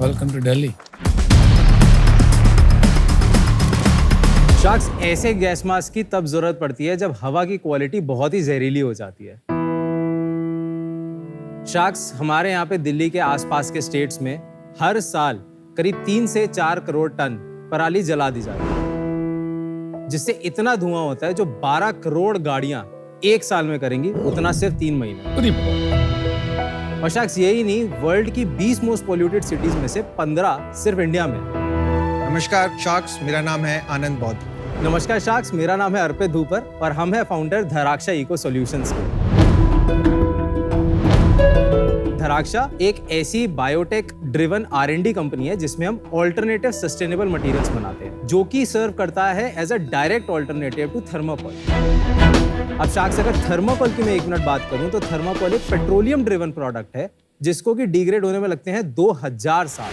Welcome to Delhi. Sharks, ऐसे gas mask की तब जरूरत पड़ती है जब हवा की क्वालिटी बहुत ही जहरीली हो जाती है। शार्क्स, हमारे यहाँ पे दिल्ली के आसपास के स्टेट्स में हर साल करीब 3 से 4 करोड़ टन पराली जला दी जाती है, जिससे इतना धुआं होता है जो 12 करोड़ गाड़ियां एक साल में करेंगी, उतना सिर्फ 3 महीने। अरे बाप। और शार्क्स, यही नहीं, वर्ल्ड की 20 मोस्ट पोल्यूटेड सिटीज में से 15 सिर्फ इंडिया में। नमस्कार शार्क्स, मेरा नाम है आनंद बौद्ध। नमस्कार शार्क्स, मेरा नाम है अर्पित धूपर और हम हैं फाउंडर धराक्षा इको सॉल्यूशंस के। धराक्षा एक ऐसी बायोटेक ड्रिवन R&D कंपनी है जिसमें हम ऑल्टरनेटिव सस्टेनेबल मटेरियल्स बनाते हैं, जो कि सर्व करता है as a direct alternative to thermocol. अब शार्क्स, अगर थर्माकोल की मैं 1 मिनट बात करूं तो थर्माकोल एक पेट्रोलियम ड्रिवन प्रोडक्ट है जिसको कि डिग्रेड होने में लगते हैं 2000 साल।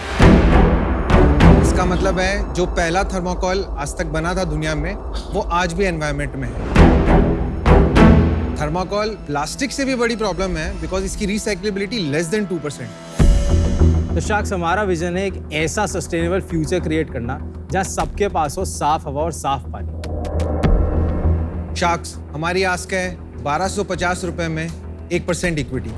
इसका मतलब है जो पहला थर्माकोल आज तक बना था दुनिया में, वो आज भी एनवायरनमेंट में है। थर्माकोल प्लास्टिक से भी बड़ी प्रॉब्लम है बिकॉज इसकी रिसाइक्लेबिलिटी लेस देन 2%। तो शार्क्स, हमारा विजन है एक ऐसा सस्टेनेबल फ्यूचर क्रिएट करना जहां सबके पास हो साफ हवा और साफ पानी। शार्क्स, हमारी आस्क है 1250 रुपए में 1% इक्विटी।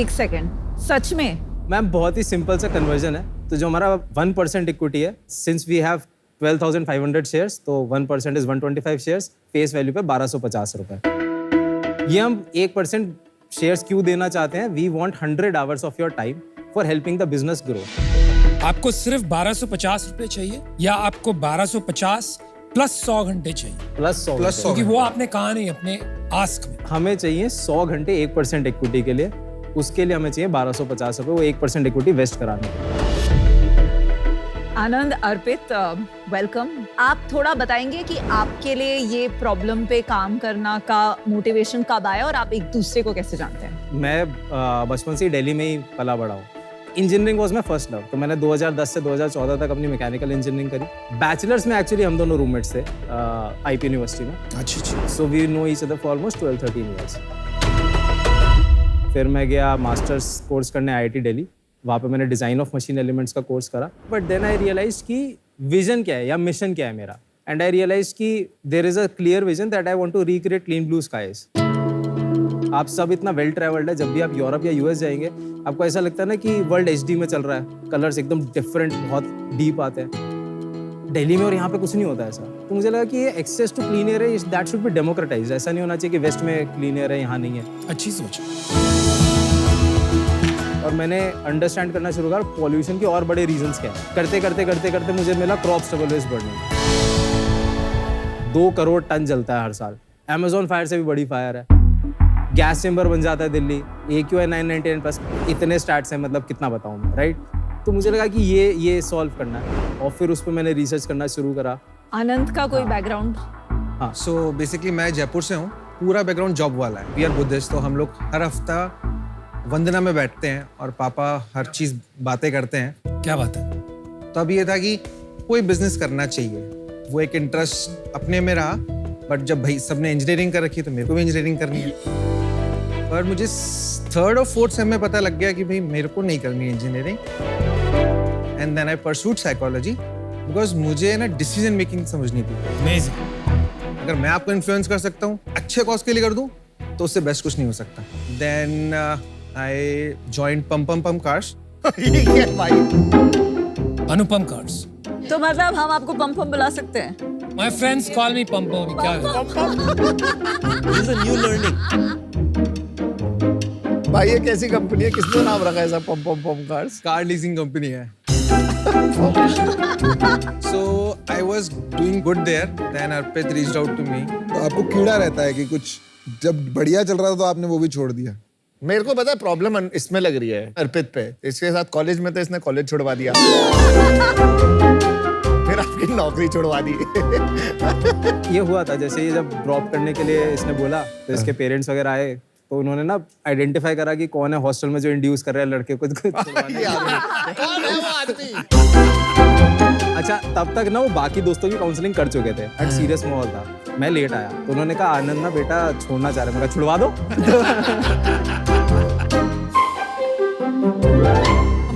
1 सेकेंड, सच में? मैम, बहुत ही सिंपल सा कन्वर्जन है। तो जो हमारा 1% इक्विटी है, सिंस वी हैव 12,500 शेयर्स, तो 1% इज 125 शेयर्स, फेस वैल्यू पे 1250 रुपए। ये हम 1% शेयर्स क्यों देना चाहते हैं? We want 100 hours of your time for helping the business grow. आपको सिर्फ 1250 रुपए चाहिए या आपको 1250 प्लस 100 घंटे चाहिए? प्लस 100 प्लस 100 क्योंकि वो आपने कहा नहीं अपने आस्क में। हमें चाहिए 100 घंटे 1% इक्विटी के लिए। उसके लिए हमें चाहिए 1250 रुपए, वो 1% इक्विटी वेस्ट कराने के लिए। आनंद, अर्पित, वेलकम। आप थोड़ा बताएंगे कि आपके लिए ये प्रॉब्लम पे काम करना का मोटिवेशन कब आया और आप एक दूसरे को कैसे जानते हैं? मैं बचपन से ही दिल्ली में ही पला बड़ा हूँ। Engineering was my first love, तो मैंने 2010 से 2014 तक अपनी मैकेनिकल इंजीनियरिंग करी। बैचलर्स में एक्चुअली हम दोनों रूममेट्स थे आईपी यूनिवर्सिटी में। अच्छा। So we know each other for almost 12-13 years. फिर मैं गया मास्टर्स कोर्स करने आईआईटी दिल्ली। वहाँ पे मैंने डिज़ाइन ऑफ मशीन एलिमेंट्स का कोर्स करा। बट देन आई रियलाइज कि विजन क्या है या मिशन क्या है मेरा। एंड आई रियलाइज कि there is a clear vision that I want to recreate clean blue skies. आप सब इतना वेल ट्रैवल्ड है, जब भी आप यूरोप या यूएस जाएंगे आपको ऐसा लगता है ना कि वर्ल्ड HD में चल रहा है, कलर्स एकदम डिफरेंट, बहुत डीप आते हैं। दिल्ली में और यहाँ पे कुछ नहीं होता ऐसा। तो मुझे लगा कि ये एक्सेस टू क्लीन एयर है, दैट शुड बी डेमोक्रेटाइज्ड। ऐसा नहीं होना चाहिए कि वेस्ट में क्लीन एयर है, यहाँ नहीं है। अच्छी सोच। और मैंने अंडरस्टैंड करना शुरू करा पॉल्यूशन के और बड़े रीजंस क्या है। करते करते मुझे मिला crop stubble waste burning. 2 crore ton जलता है हर साल। अमेज़न फायर से भी बड़ी फायर है। गैस चेंबर बन जाता है दिल्ली। AQI 999 प्लस, इतने स्टैट्स हैं, मतलब कितना बताऊं मैं, राइट? तो मुझे लगा कि ये सॉल्व करना है और फिर उस पर मैंने रिसर्च करना शुरू करा। आनंद का कोई बैकग्राउंड? सो बेसिकली मैं जयपुर से हूँ। पूरा बैकग्राउंड जॉब वाला है। वी आर बुद्धिस्ट, तो हम लोग हर हफ्ता वंदना में बैठते हैं और पापा हर चीज बातें करते हैं। क्या बात है? तो अब ये था कि कोई बिजनेस करना चाहिए। वो एक इंटरेस्ट अपने में रहा, बट जब भाई सबने इंजीनियरिंग कर रखी तो मेरे को भी इंजीनियरिंग करनी है। पर मुझे 3rd और 4th सेम में पता लग गया कि भाई मेरे को नहीं करनी है engineering. And then I pursued psychology because मुझे ना डिसीजन मेकिंग समझनी थी। अमेजिंग। अगर मैं आपको इन्फ्लुएंस कर सकता हूँ, अच्छे कॉज के लिए कर दूँ, तो उससे बेस्ट कुछ नहीं हो सकता। देन आई जॉइंड पम कार्स। अनुपम कार्स। तो मतलब हम आपको पम बुला सकते हैं? My friends call me Pam Pam। क्या This is a new learning. भाई ये कैसी कंपनी है? किसने नाम रखा है ऐसा पम कार्स? कार लीजिंग कंपनी है। So I was doing good there. Then Arpit reached out to me. तो आपको कीड़ा रहता है कि कुछ जब बढ़िया चल रहा था तो आपने वो भी छोड़ दिया? मेरे को पता है प्रॉब्लम इसमें लग रही है अर्पित पे। इसके साथ कॉलेज में तो इसने कॉलेज छुड़वा दिया, फिर आपकी नौकरी छुड़वा दी। ये हुआ था जैसे ये जब ड्रॉप करने के लिए इसने बोला तो इसके पेरेंट्स वगैरह आए, तो उन्होंने ना आइडेंटिफाई करा कि कौन है हॉस्टल में जो इंड्यूस कर रहा है लड़के को छुड़वाने। कौन है वो आदमी? अच्छा, तब तक ना वो बाकी दोस्तों की काउंसलिंग कर चुके थे, बट सीरियस माहौल था। मैं लेट आया तो उन्होंने कहा आनंद ना बेटा छोड़ना चाह रहे हैं। मैं कहा छुड़वा दो।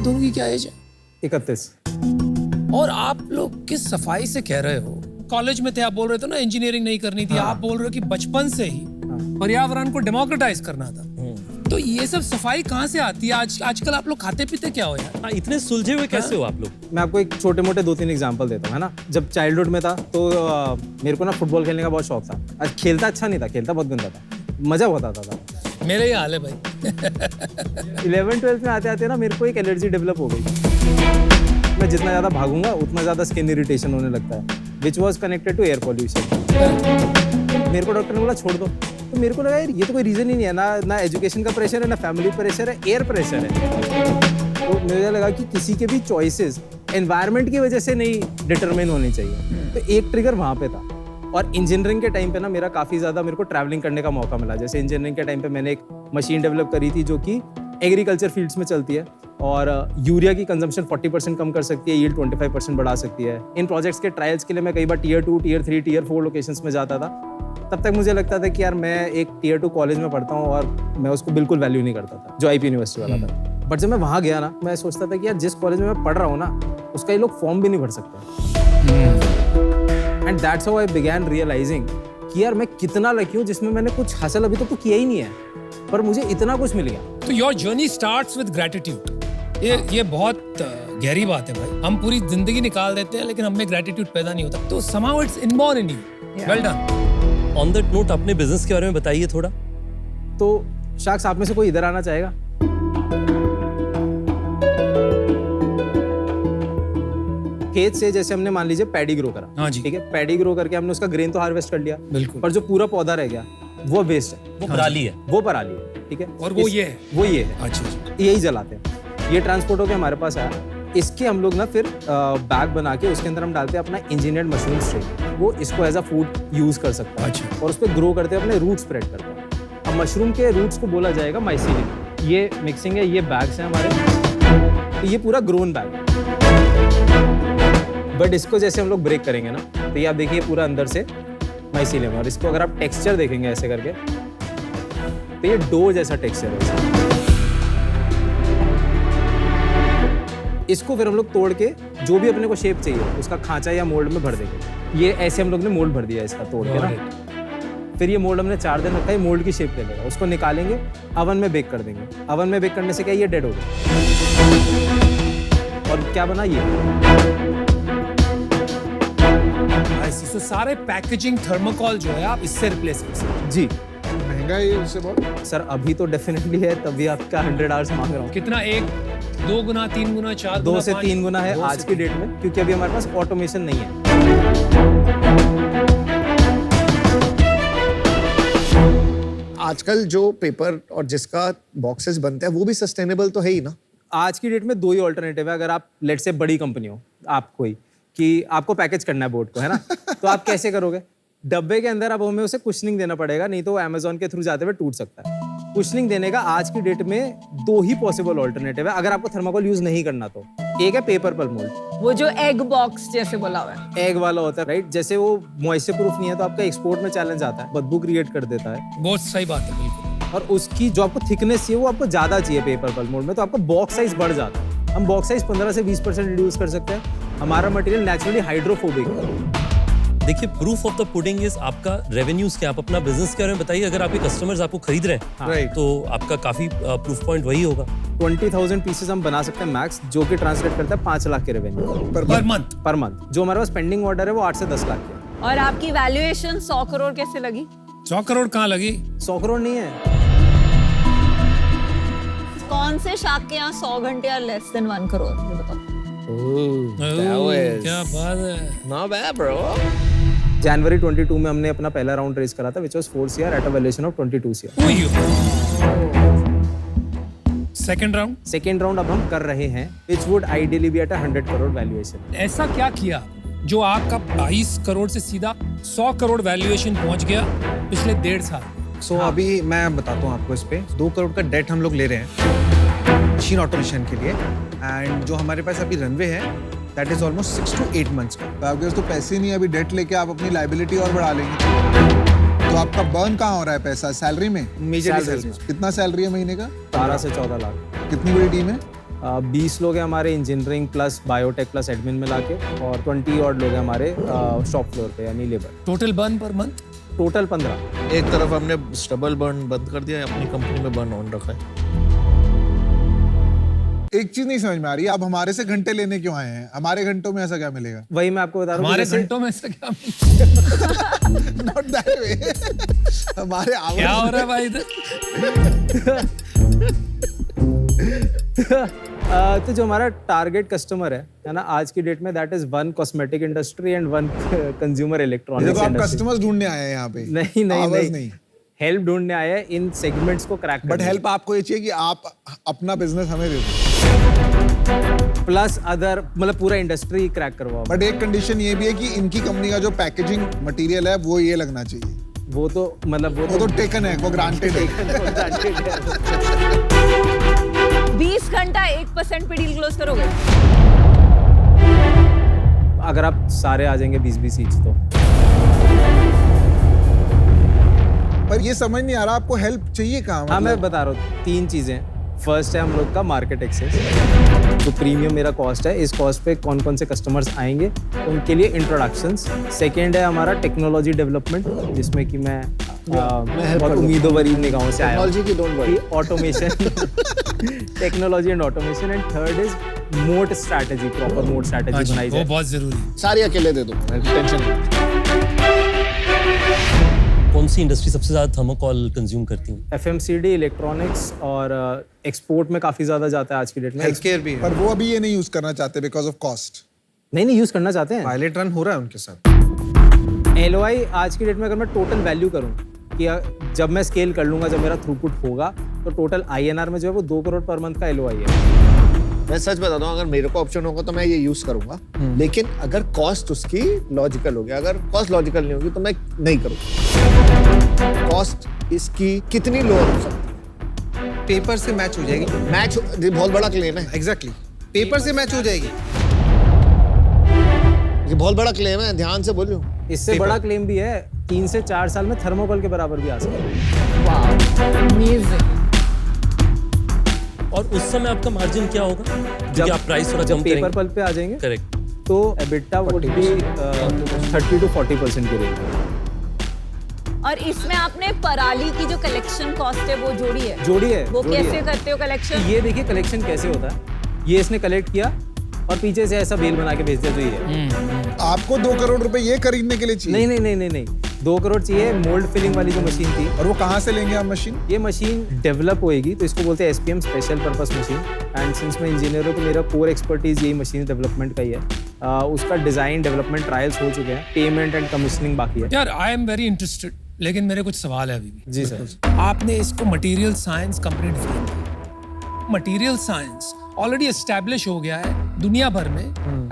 दोनों की क्या एज है? 31। और आप लोग किस सफाई से कह रहे हो? कॉलेज में थे, आप बोल रहे थे ना इंजीनियरिंग नहीं करनी थी, आप बोल रहे हो कि बचपन से ही पर्यावरण को डेमोक्रेटाइज करना था। तो ये सब सफाई कहाँ से आती है? आजकल आप लोग खाते पीते क्या हो यार? हाँ, इतने सुलझे हुए कैसे हो आप लोग? मैं आपको एक छोटे मोटे 2-3 एग्जांपल देता हूँ, है ना। जब चाइल्डहुड में था तो मेरे को ना फुटबॉल खेलने का बहुत शौक था। आज खेलता अच्छा नहीं था, खेलता बहुत गंदा था, मजा बहुत आता था। मेरे ही हाल है भाई। 11th-12th में आते आते ना मेरे को एक एलर्जी डेवलप हो गई। मैं जितना ज़्यादा भागूंगा उतना ज़्यादा स्किन इरिटेशन होने लगता है, which was connected to air pollution. मेरे को डॉक्टर ने बोला छोड़ दो, तो मेरे को लगा यार ये तो कोई रीज़न ही नहीं है, ना एजुकेशन का प्रेशर है, ना फैमिली प्रेशर है, एयर प्रेशर है। तो मुझे लगा कि किसी के भी चॉइसेस एनवायरनमेंट की वजह से नहीं डिटरमाइन होनी चाहिए। तो एक ट्रिगर वहाँ पे था। और इंजीनियरिंग के टाइम पे ना मेरा काफ़ी ज़्यादा मेरे को ट्रैवलिंग करने का मौका मिला। जैसे इंजीनियरिंग के टाइम पे मैंने एक मशीन डेवलप करी थी जो कि एग्रीकल्चर फील्ड्स में चलती है और यूरिया की कंजम्पशन 40% कम कर सकती है, यील्ड 25% बढ़ा सकती है। इन प्रोजेक्ट्स के ट्रायल्स के लिए मैं कई बार Tier 2, Tier 3, Tier 4 लोकेशंस में जाता था। तब तक मुझे लगता था कि यार मैं एक Tier 2 कॉलेज में पढ़ता हूँ और मैं उसको बिल्कुल वैल्यू नहीं करता था, जो IP यूनिवर्सिटी वाला था। बट जब मैं वहाँ गया ना, मैं सोचता था कि यार जिस कॉलेज में मैं पढ़ रहा हूँ ना, उसका ये लोग फॉर्म भी नहीं भर सकते। And that's how I began realizing कि यार मैं कितना लकी हूँ जिसमें मैंने कुछ हासिल अभी तक तो किया ही नहीं है, पर मुझे इतना कुछ मिल गया। तो your journey starts with gratitude. ये बहुत गहरी बात है भाई। हम पूरी जिंदगी निकाल देते हैं लेकिन हमें ग्रेटिट्यूड पैदा नहीं होता। तो somehow it's inborn in you. Well done. On that note अपने बिजनेस के बारे में बताइए थोड़ा। तो शाक्स आप में से कोई इधर आना चाहेगा? खेत से जैसे हमने मान लीजिए पैडी ग्रो करा, हाँ जी। ठीक है, पैडी ग्रो करके हमने उसका ग्रेन तो हार्वेस्ट कर लिया, बिल्कुल। पर जो पूरा पौधा रह गया वो वेस्ट है, वो पराली है। वो पराली है, ठीक है। और वो ये है। वो ये है, अच्छा। यही जलाते हैं। ये ट्रांसपोर्ट होकर हमारे पास आया। इसके हम लोग ना फिर बैग बना के उसके अंदर हम डालते हैं अपना इंजीनियर्ड मशरूम स्ट्रेन। वो इसको एज अ फूड यूज कर सकता है। अच्छा। और उस पर ग्रो करते हैं, अपने रूट स्प्रेड करते हैं। अब मशरूम के रूट्स को बोला जाएगा माइसीलियम। ये मिक्सिंग है, ये बैग्स हैं हमारे, तो ये पूरा ग्रोन बैग है। बट इसको जैसे हम लोग ब्रेक करेंगे ना, तो ये आप देखिए पूरा अंदर से माइसीलियम है। और इसको अगर आप टेक्सचर देखेंगे ऐसे करके, तो ये डो जैसा टेक्सचर है। इसको फिर हम लोग तोड़ के जो भी अपने को शेप चाहिए उसका खांचा या मोल्ड में भर देंगे। ये ऐसे हम लोग ने मोल्ड भर दिया इसका तोड़ के ना। फिर ये मोल्ड हमने 4 दिन रखा है, मोल्ड की शेप ले लेगा। उसको निकालेंगे, अवन में बेक कर देंगे। अवन में बेक करने से क्या ये डेड हो गया। और क्या बना ये? तो सारे पैकेजिंग थर्मोकॉल जो है आप इससे रिप्लेस कर सकते हैं। जी महंगा है ये उससे बहुत। सर अभी तो डेफिनेटली है, तभी आपका 100 आवर्स मांग रहा हूँ। कितना? 1, 2 गुना, 3 गुना, 4 2 गुना, से 3 गुना है 2 आज से की डेट में, क्योंकि अभी हमारे पास ऑटोमेशन नहीं है। आजकल जो पेपर और जिसका बॉक्सेस बनते हैं वो भी सस्टेनेबल तो है ही ना। आज की डेट में 2 ही ऑल्टरनेटिव है। अगर आप लेट से बड़ी कंपनी हो, आप कोई कि आपको पैकेज करना है बोर्ड को, है ना, तो आप कैसे करोगे? डब्बे के अंदर अब हमें उसे कुशनिंग देना पड़ेगा, नहीं तो वो अमेजोन के थ्रू जाते हुए टूट सकता है। कुशनिंग देने का आज की डेट में 2 ही पॉसिबल ऑल्टरनेटिव है अगर आपको थर्माकोल यूज नहीं करना तो। एक है पेपर पर मोल्ड, वो जो एग बॉक्स जैसे बोला हुआ है, एग वाला होता है, राइट। जैसे वो मॉइस्चर प्रूफ नहीं है तो आपका एक्सपोर्ट में चैलेंज आता है, बदबू क्रिएट कर देता है। बहुत सही बात है, बिल्कुल। और उसकी जो आपको थिकनेस चाहिए वो आपको ज्यादा चाहिए पेपर पर मोल्ड में, तो आपका बॉक्स साइज बढ़ जाता है। हम बॉक्स साइज 15 से 20% रिड्यूस कर सकते हैं। हमारा मटेरियल नेचुरली हाइड्रोफोबिक है। देखिए, proof of the pudding is आपका रेवेन्यूज क्या, आप अपना बिजनेस के बारे में बताइए। अगर आपके कस्टमर्स आपको खरीद रहे हैं Right. तो आपका काफी प्रूफ पॉइंट वही होगा। 20,000 पीसेस हम बना सकते हैं मैक्स, जो कि ट्रांसलेट करता है 5 लाख के revenue per month. Per month. जो हमारे पास पेंडिंग ऑर्डर है वो 8 से 10 लाख के। और आपकी वैल्यूएशन 100 करोड़ कैसे लगी? 100 करोड़ कहाँ लगी? 100 करोड़ नहीं है। कौन से शाख के यहाँ 100 घंटे या लेस देन 1 करोड़? ये बताओ। क्या बात है। Not bad, bro. जनवरी 22 में हमने अपना पहला राउंड रेज करा था, which was 4 CR at a valuation of 22 CR। Second round? Second round अब हम कर रहे हैं, which would ideally be at 100 crore valuation. ऐसा क्या किया जो आपका 22 करोड़ से सीधा 100 करोड़ वैल्यूएशन पहुंच गया पिछले 1.5 साल? सो अभी मैं बताता हूँ आपको इस पे 2 करोड़ का डेट हम लोग ले रहे हैं मशीन ऑटोमेशन के लिए। एंड जो हमारे पास अभी रनवे है that is almost 6 to 8 months का। तो आपके पास तो पैसे ही नहीं है, अभी डेट लेके आप अपनी लाइबिलिटी और बढ़ा लेंगे। तो आपका बर्न कहाँ हो रहा है पैसा? सैलरी में? Majorly Salaries salary. कितना सैलरी है महीने का? 12 से 14 लाख। कितनी बड़ी टीम है? 20 लोग हैं हमारे engineering plus biotech plus admin मिला के, और 20 और लोग हैं हमारे शॉप फ्लोर पे यानी labour. Total burn per month? Total 15। एक तरफ हमने स्टबल बर्न बंद कर दिया, अपनी कंपनी में बर्न ऑन रखा है। एक चीज नहीं समझ में आ रही, आप हमारे से घंटे लेने क्यों आए हैं? हमारे घंटों में ऐसा क्या मिलेगा? वही मैं आपको बता रहा हूँ। हमारे जैसे- घंटों में से क्या नॉट दैट वे। हमारे क्या हो आवर्स रहा है भाई इधर? तो जो हमारा टारगेट कस्टमर है ना, आज की डेट में that is one cosmetic industry and one consumer electronics देखो, आप इंडस्ट्री। कस्टमर्स ढूंढने आए हैं यहाँ पे। नहीं नहीं Hours नहीं, हेल्प ढूंढने आए हैं इन सेगमेंट्स को क्रैक बट हेल्प आपको ये चाहिए कि आप अपना बिजनेस हमें दे दो। प्लस अदर मतलब पूरा इंडस्ट्री क्रैक करवाओ। बट एक कंडीशन ये भी है कि इनकी कंपनी का जो पैकेजिंग मटेरियल है वो ये लगना चाहिए। वो तो मतलब वो तो टेकन है, वो ग्रांटेड है। 20 घंटा 1% पे डील क्लोज करोगे? अगर आप सारे आ जाएंगे 20-20 ईच तो। पर ये समझ नहीं आ रहा आपको हेल्प चाहिए कहाँ? हाँ मैं मतलब बता रहा हूँ, 3 चीजें। फर्स्ट है हम लोग का मार्केट एक्सेस, जो प्रीमियम मेरा कॉस्ट है, इस कॉस्ट पे कौन कौन से कस्टमर्स आएंगे उनके लिए इंट्रोडक्शंस। सेकेंड है हमारा टेक्नोलॉजी डेवलपमेंट, जिसमें कि मैं बहुत उम्मीदों भरी निगाहों से आया हूँ टेक्नोलॉजी की don't worry. Automation, technology and automation. And third is mode strategy, proper mode हाँ स्ट्रैटेजी जी, बनाई वो जाए। बहुत जरूरी है। सारी अकेले दे दो, टेंशन नहीं। कौन सी इंडस्ट्री सबसे ज्यादा थर्मोकॉल कंज्यूम करती है? FMCD, इलेक्ट्रॉनिक्स और एक्सपोर्ट में काफी ज्यादा जाता है आज की डेट में। हेल्थ केयर भी है। पर वो अभी ये नहीं यूज करना चाहते बिकॉज ऑफ कॉस्ट। नहीं यूज करना चाहते हैं। पायलट रन हो रहा है उनके साथ। LOI आज की डेट में अगर मैं टोटल वैल्यू करूं कि जब मैं स्केल कर लूंगा, जब मेरा थ्रूपुट होगा, तो टोटल INR में जो है वो 2 करोड़ पर मंथ का LOI है। मैं सच बताता हूँ, अगर मेरे को ऑप्शन होगा तो मैं ये यूज करूंगा, लेकिन अगर कॉस्ट उसकी लॉजिकल होगी, अगर कॉस्ट लॉजिकल नहीं होगी तो मैं नहीं करूंगा। कॉस्ट इसकी कितनी लो हो सकती है? पेपर से मैच हो जाएगी। मैच बहुत बड़ा क्लेम है, एग्जैक्टली, पेपर से मैच हो जाएगी। ये बहुत बड़ा क्लेम है, ध्यान से बोलियो। इससे बड़ा क्लेम भी है, 3 से 4 साल में थर्मोकोल के बराबर भी आ सकता है। अमेजिंग। और उस समय आपका मार्जिन क्या होगा? जब आप प्राइस थोड़ा जब कम पेपर करेंगे। पल्प पे आ जाएंगे करेक्ट। तो EBITDA वुड बी 30 to 40% की रेंज। और इसमें आपने पराली की जो कलेक्शन कॉस्ट है वो जोड़ी है? जोड़ी है। वो जोड़ी कैसे है। करते हो कलेक्शन? ये देखिए कलेक्शन कैसे होता है। ये इसने कलेक्ट किया और पीछे से ऐसा बेल बना के भेज दिया, जो ये है। आपको 2 करोड़ रुपए ये खरीदने के लिए चाहिए? नहीं, 2 करोड़ चाहिए। मोल्ड फिलिंग वाली जो मशीन थी, और वो कहाँ से लेंगे आप मशीन? ये मशीन डेवलप होएगी, तो इसको बोलते हैं SPM, special purpose machine. And since मैं इंजीनियर हूँ तो मेरा कोर एक्सपर्टीज यही मशीन डेवलपमेंट का ही है। उसका डिजाइन डेवलपमेंट ट्रायल्स हो चुके हैं, पेमेंट एंड कमीशनिंग बाकी है। यार आई एम वेरी इंटरेस्टेड, लेकिन मेरे कुछ सवाल है अभी भी। जी सर। आपने इसको मटेरियल साइंस कंपनी डिफाइन किया। मटेरियल साइंस ऑलरेडी एस्टैब्लिश हो गया है दुनिया भर में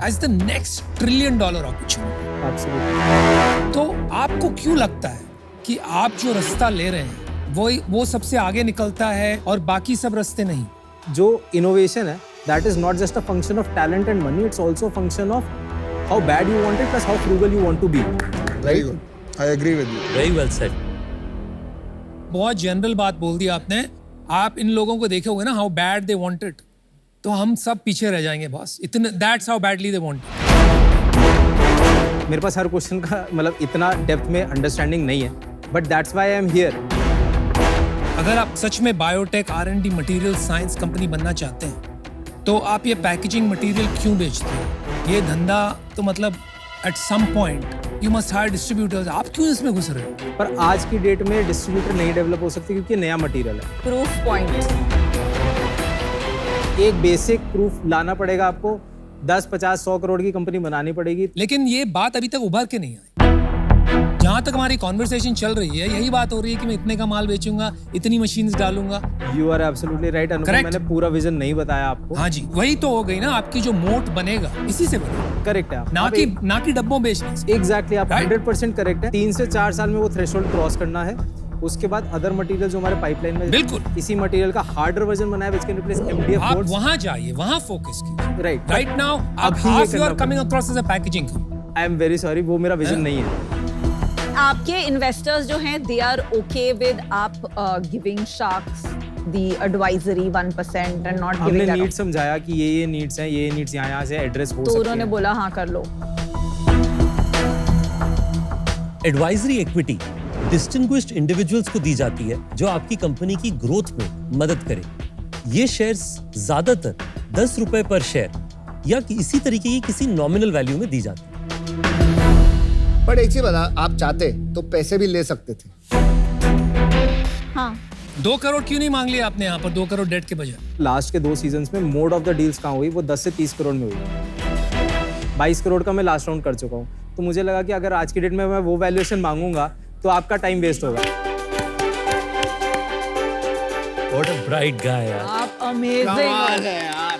as the next $1 trillion opportunity. Absolutely. तो आपको क्यों लगता है कि आप जो रास्ता ले रहे हैं वो सबसे आगे निकलता है और बाकी सब रास्ते नहीं? जो इनोवेशन है, that is not just a function of talent and money, it's also function of how bad you want it plus how frugal you want to be. Very good, I agree with you. Very well said. बहुत general बात बोल दी आपने। आप इन लोगों को देखे होंगे ना, how bad they want it, तो हम सब पीछे रह जाएंगे बॉस। इतने that's how badly they want it. मेरे पास हर क्वेश्चन का मतलब इतना डेप्थ में अंडरस्टैंडिंग नहीं है, but that's why I am here. अगर आप सच में biotech R&D material science company बनना चाहते हैं, तो आप ये पैकेजिंग मटेरियल क्यों बेचते हैं? ये धंधा तो मतलब at some point you must hire distributors. आप क्यों इसमें घुस रहे हो? पर आज की डेट में डिस्ट्रीब्यूटर नहीं डेवलप हो सकते क्योंकि नया मटेरियल है। Proof point. एक बेसिक प्रूफ लाना पड़ेगा आपको, 10, 50, 100 करोड़ की कंपनी बनानी पड़ेगी। लेकिन ये बात अभी तक उभर के नहीं आई। जहां तक हमारी कॉन्वर्सेशन चल रही है, यही बात हो रही है कि मैं इतने का माल बेचूंगा, इतनी मशीन्स डालूंगा। You are absolutely right Anupam, Correct. मैंने पूरा विजन नहीं बताया आपको। हाँ जी, वही तो हो गई ना आपकी जो मोट बनेगा, इसी से बनेगा, करेक्ट है आप। ना कि डब्बों बेचने से। एग्जैक्टली आप Right. 100% करेक्ट है। 3 से 4 साल में वो थ्रेशोल्ड क्रॉस करना है। उसके बाद अदर मटेरियल जो हमारे पाइपलाइन में, बिल्कुल। इसी मटेरियल का हार्डर वर्जन बनाया व्हिच कैन रिप्लेस MDF आप बोर्ड्स। वहां जाइए, वहां फोकस कीजिए। राइट राइट नाउ आप अभी ये हाफ यू करना are coming across as a packaging. I am very sorry, वो मेरा विजन नहीं है। आपके इन्वेस्टर्स जो हैं दे आर ओके विद आप giving sharks the advisory 1% and not हमने giving that नीड up. समझाया कि ये नीड्स हैं, ये नीड्स यहाँ से एड्रेस हो तो सकती उन्होंने हैं। बोला हाँ कर लो. एडवाइजरी इक्विटी डिस्टिंग्विश्ड इंडिविजुअल्स को दी जाती है जो आपकी कंपनी की ग्रोथ में मदद करे। ये शेयर्स ज्यादातर 10 रुपए पर शेयर या इसी तरीके की किसी नॉमिनल वैल्यू में दी जाती है। बट एक चीज बता, आप चाहते तो पैसे भी ले सकते थे। हाँ. 2 करोड़ क्यों नहीं मांग लिया आपने यहाँ पर 2 करोड़ डेट के बजाय? लास्ट के 2 सीजन्स में मोड ऑफ द डील्स कहाँ हुई, वो 10 से 30 करोड़ में हुई। 22 करोड़ का मैं लास्ट राउंड कर चुका हूँ, तो मुझे लगा कि अगर आज की डेट में मैं वो वैल्यूएशन मांगूंगा तो आपका टाइम वेस्ट होगा। व्हाट अ ब्राइट गाय यार। आप amazing. कमाल है यार।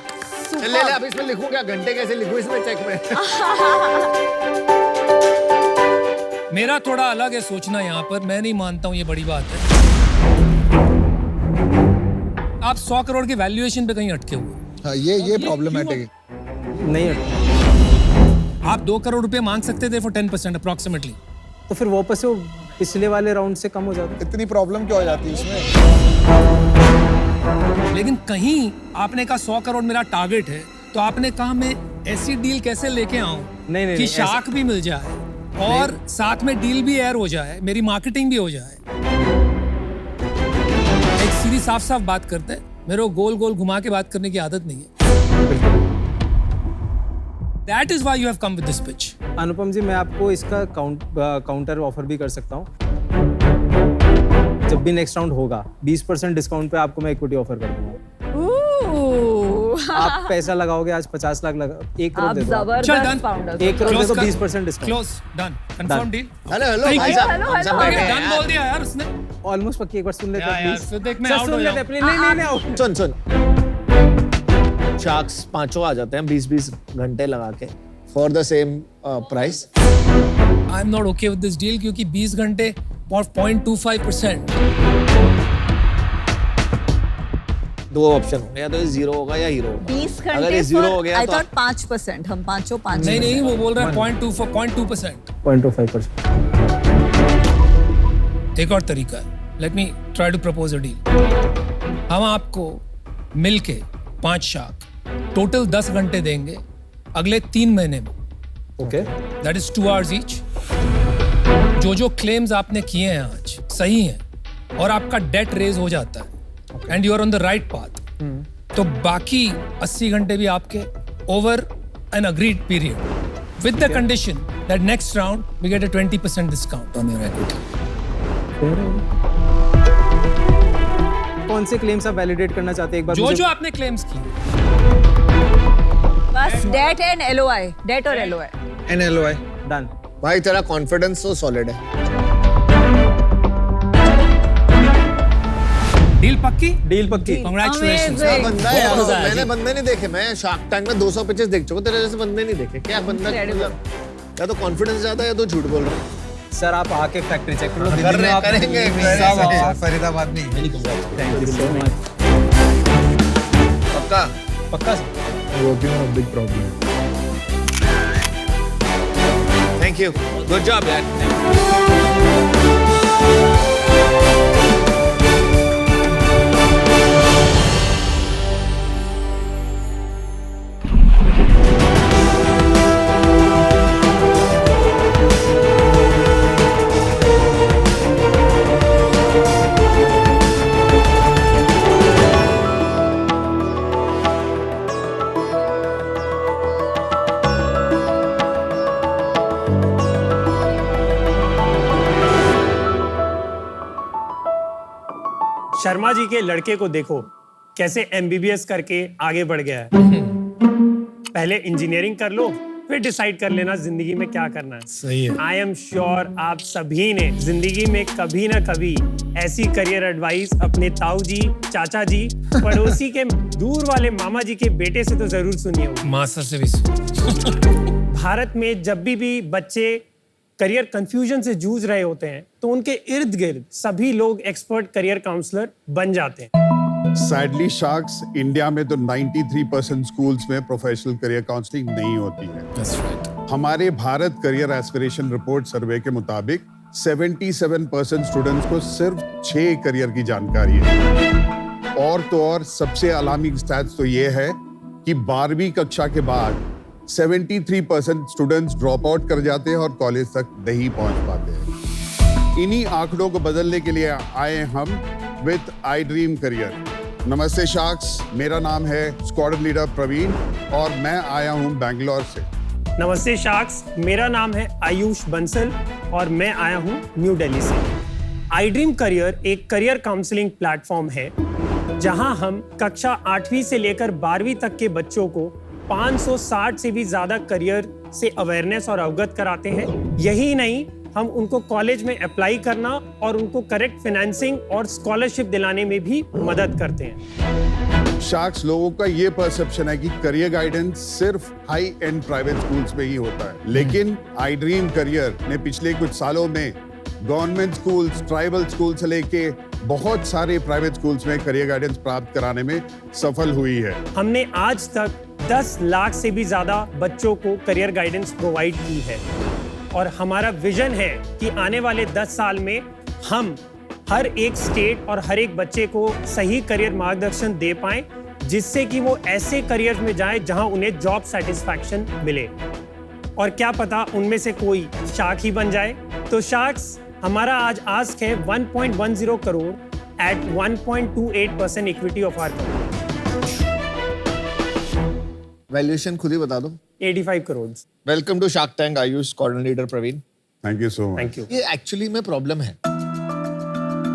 ले ले, अब इसमें लिखूं क्या? घंटे कैसे लिखूं इसमें चेक में? मेरा थोड़ा अलग है सोचना यहाँ पर, मैं नहीं मानता हूँ ये बड़ी बात है। आप 100 करोड़ की वैल्यूएशन पे कहीं अटके हुए। हाँ, ये प्रॉब्लमेटिक है। नहीं, आप 2 करोड़ रुपए मांग सकते थे फॉर 10% अप्रोक्सीमेटली। तो फिर वापस से वो पिछले वाले राउंड से कम हो जाता। इतनी प्रॉब्लम क्यों हो जाती है इसमें? लेकिन कहीं आपने कहा 100 करोड़ मेरा टारगेट है, तो आपने कहा मैं ऐसी डील कैसे लेके आऊं नहीं, कि शाख भी मिल जाए और साथ में डील भी एयर हो जाए, मेरी मार्केटिंग भी हो जाए। एक सीधी साफ साफ बात करते हैं, मेरे को गोल गोल घुमा के बात करने की आदत नहीं है। That is why you have come with this pitch. अनुपम जी, मैं आपको इसका काउंटर ऑफर भी कर सकता हूँ। जब भी नेक्स्ट राउंड होगा 20% डिस्काउंट पे आपको मैं इक्विटी ऑफर कर दूंगा। आप पैसा लगाओगे आज 50 लाख लगा, 1 करोड़ आप दे दो आप। चल जबरदस्त डन। फाउंडर. 1 करोड़ Close दे दो, कर। 20% discount. Close, done, confirm deal. Hello hello Thank भाई you. साहब, हेलो, हम सब हेलो, बैठे Okay, हैं done यार। बोल दिया यार उसने। ऑलमोस्ट पक्की, एक बार सुन लेते या, हैं यार, प्लीज। फिर देख मैं सर, out सुन हो लेते हैं जाऊं। प्लीज। नहीं आउट। सुन शार्क्स पांचों आ जाते हैं 20-20 घंटे लगा के for the same price. I am not okay with this deal क्योंकि 20 घंटे और 0.25%। दो ऑप्शन होंगे, या तो ये जीरो होगा या हीरो होगा। 20 अगर घंटे ये जीरो हो गया आई तो थॉट 5%. हम पांचों 5. नहीं नहीं, वो बोल रहा है 0.2%। 0.25%। एक और तरीका है, let me try to propose a deal. हम आपको मिलके 5 शार्क टोटल 10 घंटे देंगे अगले 3 महीने में। Okay, that is 2 hours each. जो क्लेम्स आपने किए हैं आज सही हैं और आपका डेट रेज हो जाता है and you are on the right path, तो बाकी 80 घंटे भी आपके over an agreed period with the condition that next round we get a 20% discount on your equity. कौन से क्लेम्स आप वैलिडेट करना चाहते हैं एक बार जो मुझे- जो आपने क्लेम्स किए। बस डेट एंड LOI. डेट और LOI. NLOI। डन। भाई तेरा कॉन्फिडेंस तो सॉलिड है। डील पक्की? डील पक्की। कांग्रेचुलेशंस। Amazing. बंदा है यार, बहुत मजा आया मैंने जी। बंदे नहीं देखे। मैं शार्क टैंक में 200 पिचेस देख चुका, तेरे जैसे बंदे नहीं देखे। क्या बंदा, Incredible. मतलब या तो कॉन्फिडेंस ज्यादा है या तो झूठ बोल रहा है। सर आप आके फैक्ट्री चेक कर लो। कर दिल्ली में रहे आप- करेंगे सब हाँ, फरीदाबाद में ही। Thank you so much। पक्का। पक्का। Working on a big problem. Thank you, good job यार। शर्मा जी के लड़के को देखो कैसे MBBS करके आगे बढ़ गया है। पहले इंजीनियरिंग कर लो, फिर डिसाइड कर लेना जिंदगी में क्या करना है। सही है। आई एम श्योर आप सभी ने जिंदगी में कभी ना कभी ऐसी करियर एडवाइस अपने ताऊ जी, चाचा जी, पड़ोसी के दूर वाले मामा जी के बेटे से तो जरूर सुनी होगी। मासा से भी सुन। भारत में जब भी बच्चे करियर कंफ्यूजन से जूझ रहे होते हैं तो उनके इर्द गिर्द सभी लोग एक्सपर्ट करियर काउंसलर बन जाते हैं। सैडली शार्क्स इंडिया में तो 93% स्कूल्स में प्रोफेशनल करियर काउंसलिंग नहीं होती है। That's right. हमारे भारत करियर एस्पिरेशन रिपोर्ट सर्वे के मुताबिक 77% स्टूडेंट्स को सिर्फ 6 करियर की जानकारी है। और तो और सबसे अलार्मिंग स्टैट्स तो ये है कि 12वीं कक्षा के बाद 73% स्टूडेंट्स ड्रॉप आउट कर जाते हैं और कॉलेज तक नहीं पहुंच पाते हैं। इन्हीं आंकड़ों को बदलने के लिए आए हम विद आई ड्रीम करियर। नमस्ते शार्क्स, मेरा नाम है स्क्वाड लीडर प्रवीण और मैं आया हूं बैंगलोर से। नमस्ते शार्क्स, मेरा नाम है आयुष बंसल और मैं आया हूं न्यू दिल्ली से। आई ड्रीम करियर एक करियर काउंसलिंग प्लेटफॉर्म है जहां हम कक्षा 8वीं से लेकर 12वीं तक के बच्चों को 560 से भी ज्यादा करियर से अवेयरनेस और अवगत कराते हैं। यही नहीं, हम उनको कॉलेज में अप्लाई करना और उनको करेक्ट फाइनेंसिंग और स्कॉलरशिप दिलाने में भी मदद करते हैं। शार्क्स लोगों का ये परसेप्शन है कि करियर गाइडेंस सिर्फ हाई एंड प्राइवेट स्कूल्स में ही होता है, लेकिन आई ड्रीम करियर ने पिछले कुछ सालों में गवर्नमेंट स्कूल्स, ट्राइबल स्कूल से लेके बहुत सारे प्राइवेट स्कूल्स में करियर गाइडेंस प्राप्त कराने में सफल हुई है। हमने आज तक 10 लाख से भी ज्यादा बच्चों को करियर गाइडेंस प्रोवाइड की है और हमारा विजन है कि आने वाले 10 साल में हम हर एक स्टेट और हर एक बच्चे को सही करियर मार्गदर्शन दे पाएं, जिससे कि वो ऐसे करियर में जाएं जहां उन्हें जॉब सेटिस्फैक्शन मिले और क्या पता उनमें से कोई शार्क ही बन जाए। तो शार्क्स, हमारा आज आस्क है 1.10 crore at 1.28% equity of our company. Valuation खुद ही बता दो। 85 crore. Welcome to Shark Tank, Ayush, coordinator Praveen. Thank you so much. Thank you. ये एक्चुअली में प्रॉब्लम है।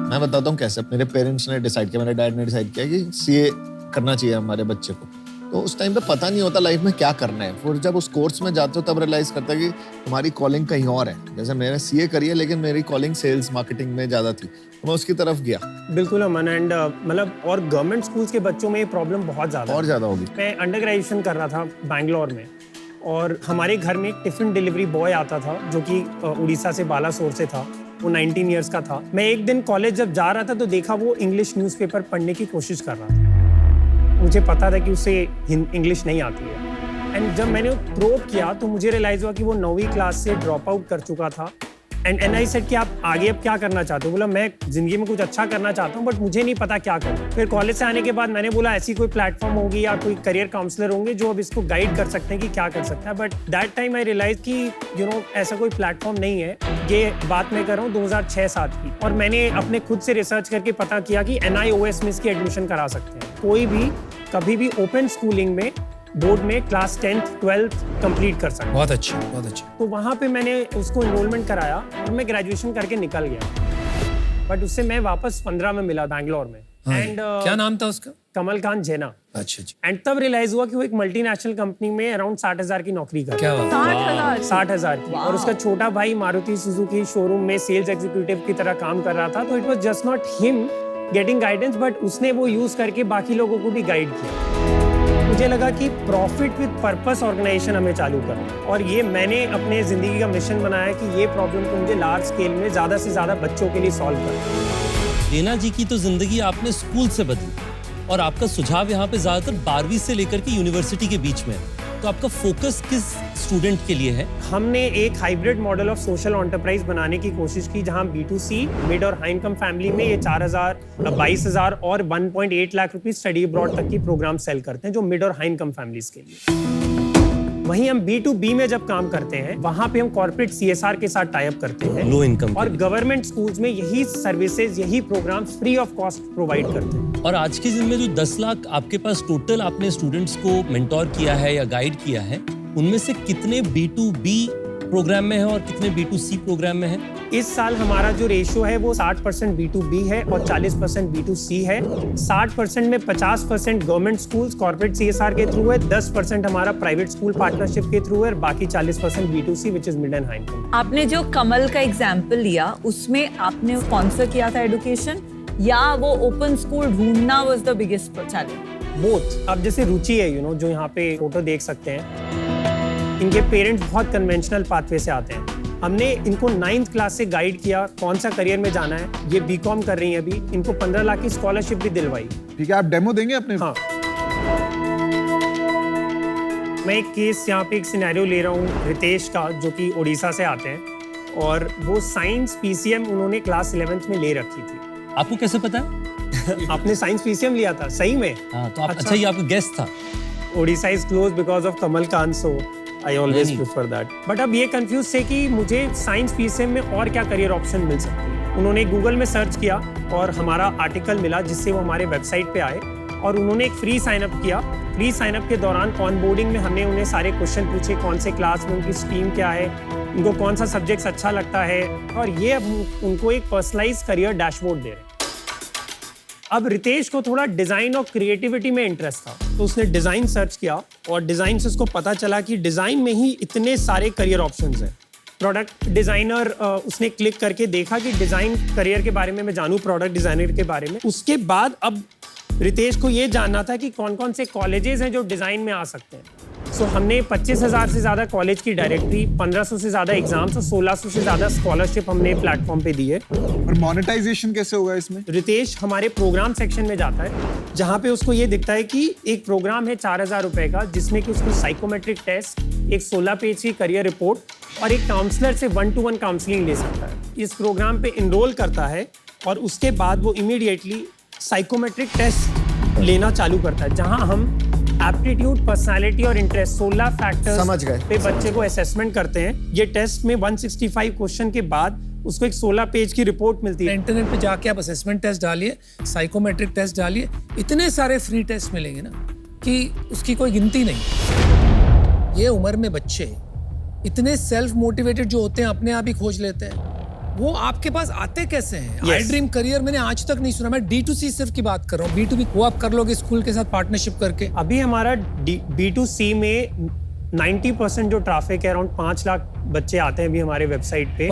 मैं बताता हूँ कैसे। मेरे पेरेंट्स ने डिसाइड किया, मेरे डैड ने डिसाइड किया कि सीए करना चाहिए हमारे बच्चे को। तो उस टाइम पे पता नहीं होता लाइफ में क्या करना है। फिर जब उस कोर्स में जाते हो तब रियलाइज करता है कि तुम्हारी कॉलिंग कहीं और है। जैसे मैंने सीए करी है, लेकिन मेरी कॉलिंग सेल्स मार्केटिंग में ज्यादा थी, तो मैं उसकी तरफ गया। बिल्कुल अमन, एंड मतलब और गवर्नमेंट स्कूल्स के बच्चों में ये प्रॉब्लम बहुत ज्यादा और ज्यादा होगी। मैं अंडर ग्रेजुएशन कर रहा था बैंगलोर में और हमारे घर में एक टिफिन डिलीवरी बॉय आता था जो कि उड़ीसा से बालासोर से था। वो 19 इयर्स का था। मैं एक दिन कॉलेज जब जा रहा था तो देखा वो इंग्लिश न्यूज़पेपर पढ़ने की कोशिश कर रहा था। मुझे पता था कि उसे इंग्लिश नहीं आती है एंड जब मैंने प्रोब किया तो मुझे रियलाइज हुआ कि वो 9वीं क्लास से ड्रॉप आउट कर चुका था। एंड आई सेड कि आप आगे अब क्या करना चाहते हो? बोला मैं जिंदगी में कुछ अच्छा करना चाहता हूँ बट मुझे नहीं पता क्या करना। फिर कॉलेज से आने के बाद मैंने बोला ऐसी कोई प्लेटफॉर्म होगी या कोई करियर काउंसलर होंगे जो अब इसको गाइड कर सकते हैं कि क्या कर सकता है। But that time I realize कि ऐसा कोई प्लेटफॉर्म नहीं है। ये बात मैं कर रहा हूँ 2006-07 की, और मैंने अपने खुद से रिसर्च करके पता किया कि NIOS में इसकी एडमिशन करा सकते हैं। कोई भी कभी भी ओपन स्कूलिंग में बोर्ड में क्लास 10th 12th कंप्लीट कर सकता है। बहुत अच्छा, बहुत अच्छा। तो वहाँ पे मैंने उसको एनरोलमेंट कराया और मैं ग्रेजुएशन करके निकल गया। बट उससे मैं वापस 15 में मिला बैंगलोर में। एंड क्या नाम था उसका? कमलकांत जेना। अच्छा जी। एंड तब रियलाइज हुआ कि वो एक मल्टीनेशनल कंपनी में अराउंड 60,000 की नौकरी कर क्या बात है? 60,000 की। और उसका छोटा भाई मारुति सुजुकी शोरूम में सेल्स एग्जीक्यूटिव की तरह काम कर रहा था। तो it was just not him getting guidance, but उसने वो यूज करके बाकी लोगों को भी गाइड किया। मुझे लगा कि प्रॉफिट विद पर्पस ऑर्गेनाइजेशन हमें चालू करना, और ये मैंने अपने जिंदगी का मिशन बनाया कि ये प्रॉब्लम को मुझे लार्ज स्केल में ज्यादा से ज्यादा बच्चों के लिए सॉल्व करना। जेना जी की तो जिंदगी आपने स्कूल से बदली और आपका सुझाव यहाँ पे ज्यादातर 12वीं से लेकर के यूनिवर्सिटी के बीच में है। तो आपका फोकस किस स्टूडेंट के लिए है? हमने एक hybrid model of social enterprise बनाने की कोशिश की, जहां B2C मिड और हाई इनकम फैमिली में ये 4,000, 22,000 और 1.8 लाख रुपए स्टडी अब्रॉड तक की प्रोग्राम सेल करते हैं जो मिड और हाई इनकम फैमिलीज के लिए। वहीं हम B2B में जब काम करते हैं वहां पे हम कॉर्पोरेट CSR के साथ टाई अप करते हैं लो इनकम और गवर्नमेंट स्कूल्स में यही सर्विसेज, यही program free of cost provide करते हैं। और आज के दिन में जो 10 लाख आपके पास टोटल आपने स्टूडेंट्स को मेंटोर किया है या गाइड किया है, उनमें से कितने B2B प्रोग्राम में है और कितने B2C प्रोग्राम में है? इस साल हमारा जो रेशियो है वो 60% B2B है और 40% B2C है। 60% में 50% गवर्नमेंट स्कूल्स कॉर्पोरेट CSR के थ्रू है, 10% हमारा प्राइवेट स्कूल पार्टनरशिप के थ्रू है और बाकी 40% B2C which is mid and high income. आपने जो कमल का एग्जाम्पल लिया उसमें आपने स्पॉन्सर किया था एडुकेशन, या वो ओपन स्कूल ढूंढना was the biggest challenge? Both. अब जैसे रुचि है जो यहाँ पे फोटो देख सकते हैं, इनके पेरेंट्स बहुत कन्वेंशनल पाथवे से आते हैं। हमने इनको 9th क्लास से गाइड किया कौन सा करियर में जाना है। ये B.Com कर रही हैं अभी। इनको 15 लाख की स्कॉलरशिप भी दिलवाई। ठीक है, आप डेमो देंगे अपने? हाँ, मैं एक केस यहाँ पे एक सिनेरियो ले रहा हूँ रितेश का, जो कि उड़ीसा से आते हैं और वो साइंस PCM उन्होंने क्लास 11th में ले रखी थी। आपको कैसे पता है? आपने साइंस पीसीएम लिया था सही में? हाँ, तो आप अच्छा ये आपका गेस्ट था। Odisha is close because of Kamal Kant, so I always नहीं। Prefer that. बट अब ये कंफ्यूज थे कि मुझे साइंस पीसीएम में और क्या करियर ऑप्शन मिल सकते हैं। उन्होंने गूगल में सर्च किया और हमारा आर्टिकल मिला, जिससे वो हमारे वेबसाइट पे आए और उन्होंने एक फ्री साइन अप किया। फ्री साइन अप के दौरान ऑनबोर्डिंग में हमने उन्हें सारे क्वेश्चन पूछे, कौन से क्लास में उनकी स्ट्रीम क्या है, उनको कौन सा सब्जेक्ट अच्छा लगता है, और ये अब उनको एक पर्सनलाइज करियर डैशबोर्ड दे रहे हैं। अब रितेश को थोड़ा डिजाइन और क्रिएटिविटी में इंटरेस्ट था, तो उसने डिजाइन सर्च किया और डिजाइन से उसको पता चला कि डिजाइन में ही इतने सारे करियर ऑप्शंस हैं। प्रोडक्ट डिजाइनर उसने क्लिक करके देखा कि डिजाइन करियर के बारे में मैं जानूं, प्रोडक्ट डिजाइनर के बारे में। उसके बाद अब रितेश को ये जानना था कि कौन कौन से कॉलेजेस हैं जो डिजाइन में आ सकते हैं। सो हमने 25,000 से ज़्यादा कॉलेज की डायरेक्टरी, 1500 से ज़्यादा एग्जाम्स और 1600 से ज़्यादा स्कॉलरशिप हमने प्लेटफॉर्म पे दी है। और मोनेटाइजेशन कैसे होगा इसमें? रितेश हमारे प्रोग्राम सेक्शन में जाता है, जहाँ पे उसको ये दिखता है कि एक प्रोग्राम है 4,000 रुपए का, जिसमें कि उसको साइकोमेट्रिक टेस्ट, एक 16 पेज की करियर रिपोर्ट और एक काउंसलर से 1-to-1 काउंसलिंग ले सकता है। इस प्रोग्राम पे इनरोल करता है और उसके बाद वो इमीडिएटली साइकोमेट्रिक टेस्ट लेना चालू करता है, जहां हम एप्टीट्यूड, पर्सनालिटी और इंटरेस्ट 16 फैक्टर्स समझ गए। पे बच्चे को असेसमेंट करते हैं। ये टेस्ट में 165 क्वेश्चन के बाद उसको एक 16 पेज की रिपोर्ट मिलती है। इंटरनेट पे जाके आप असेसमेंट टेस्ट डालिए, साइकोमेट्रिक टेस्ट डालिए, इतने सारे फ्री टेस्ट मिलेंगे ना कि उसकी कोई गिनती नहीं। ये उम्र में बच्चे इतने सेल्फ मोटिवेटेड जो होते हैं, अपने आप ही खोज लेते हैं। वो आपके पास आते कैसे हैं? आई ड्रीम करियर मैंने आज तक नहीं सुना। मैं D2C सिर्फ की बात कर रहा हूँ, B2B को आप कर लोगे स्कूल के साथ पार्टनरशिप करके। अभी हमारा B2C में 90% जो ट्रैफिक है, अराउंड 5 लाख बच्चे आते हैं अभी हमारे वेबसाइट पे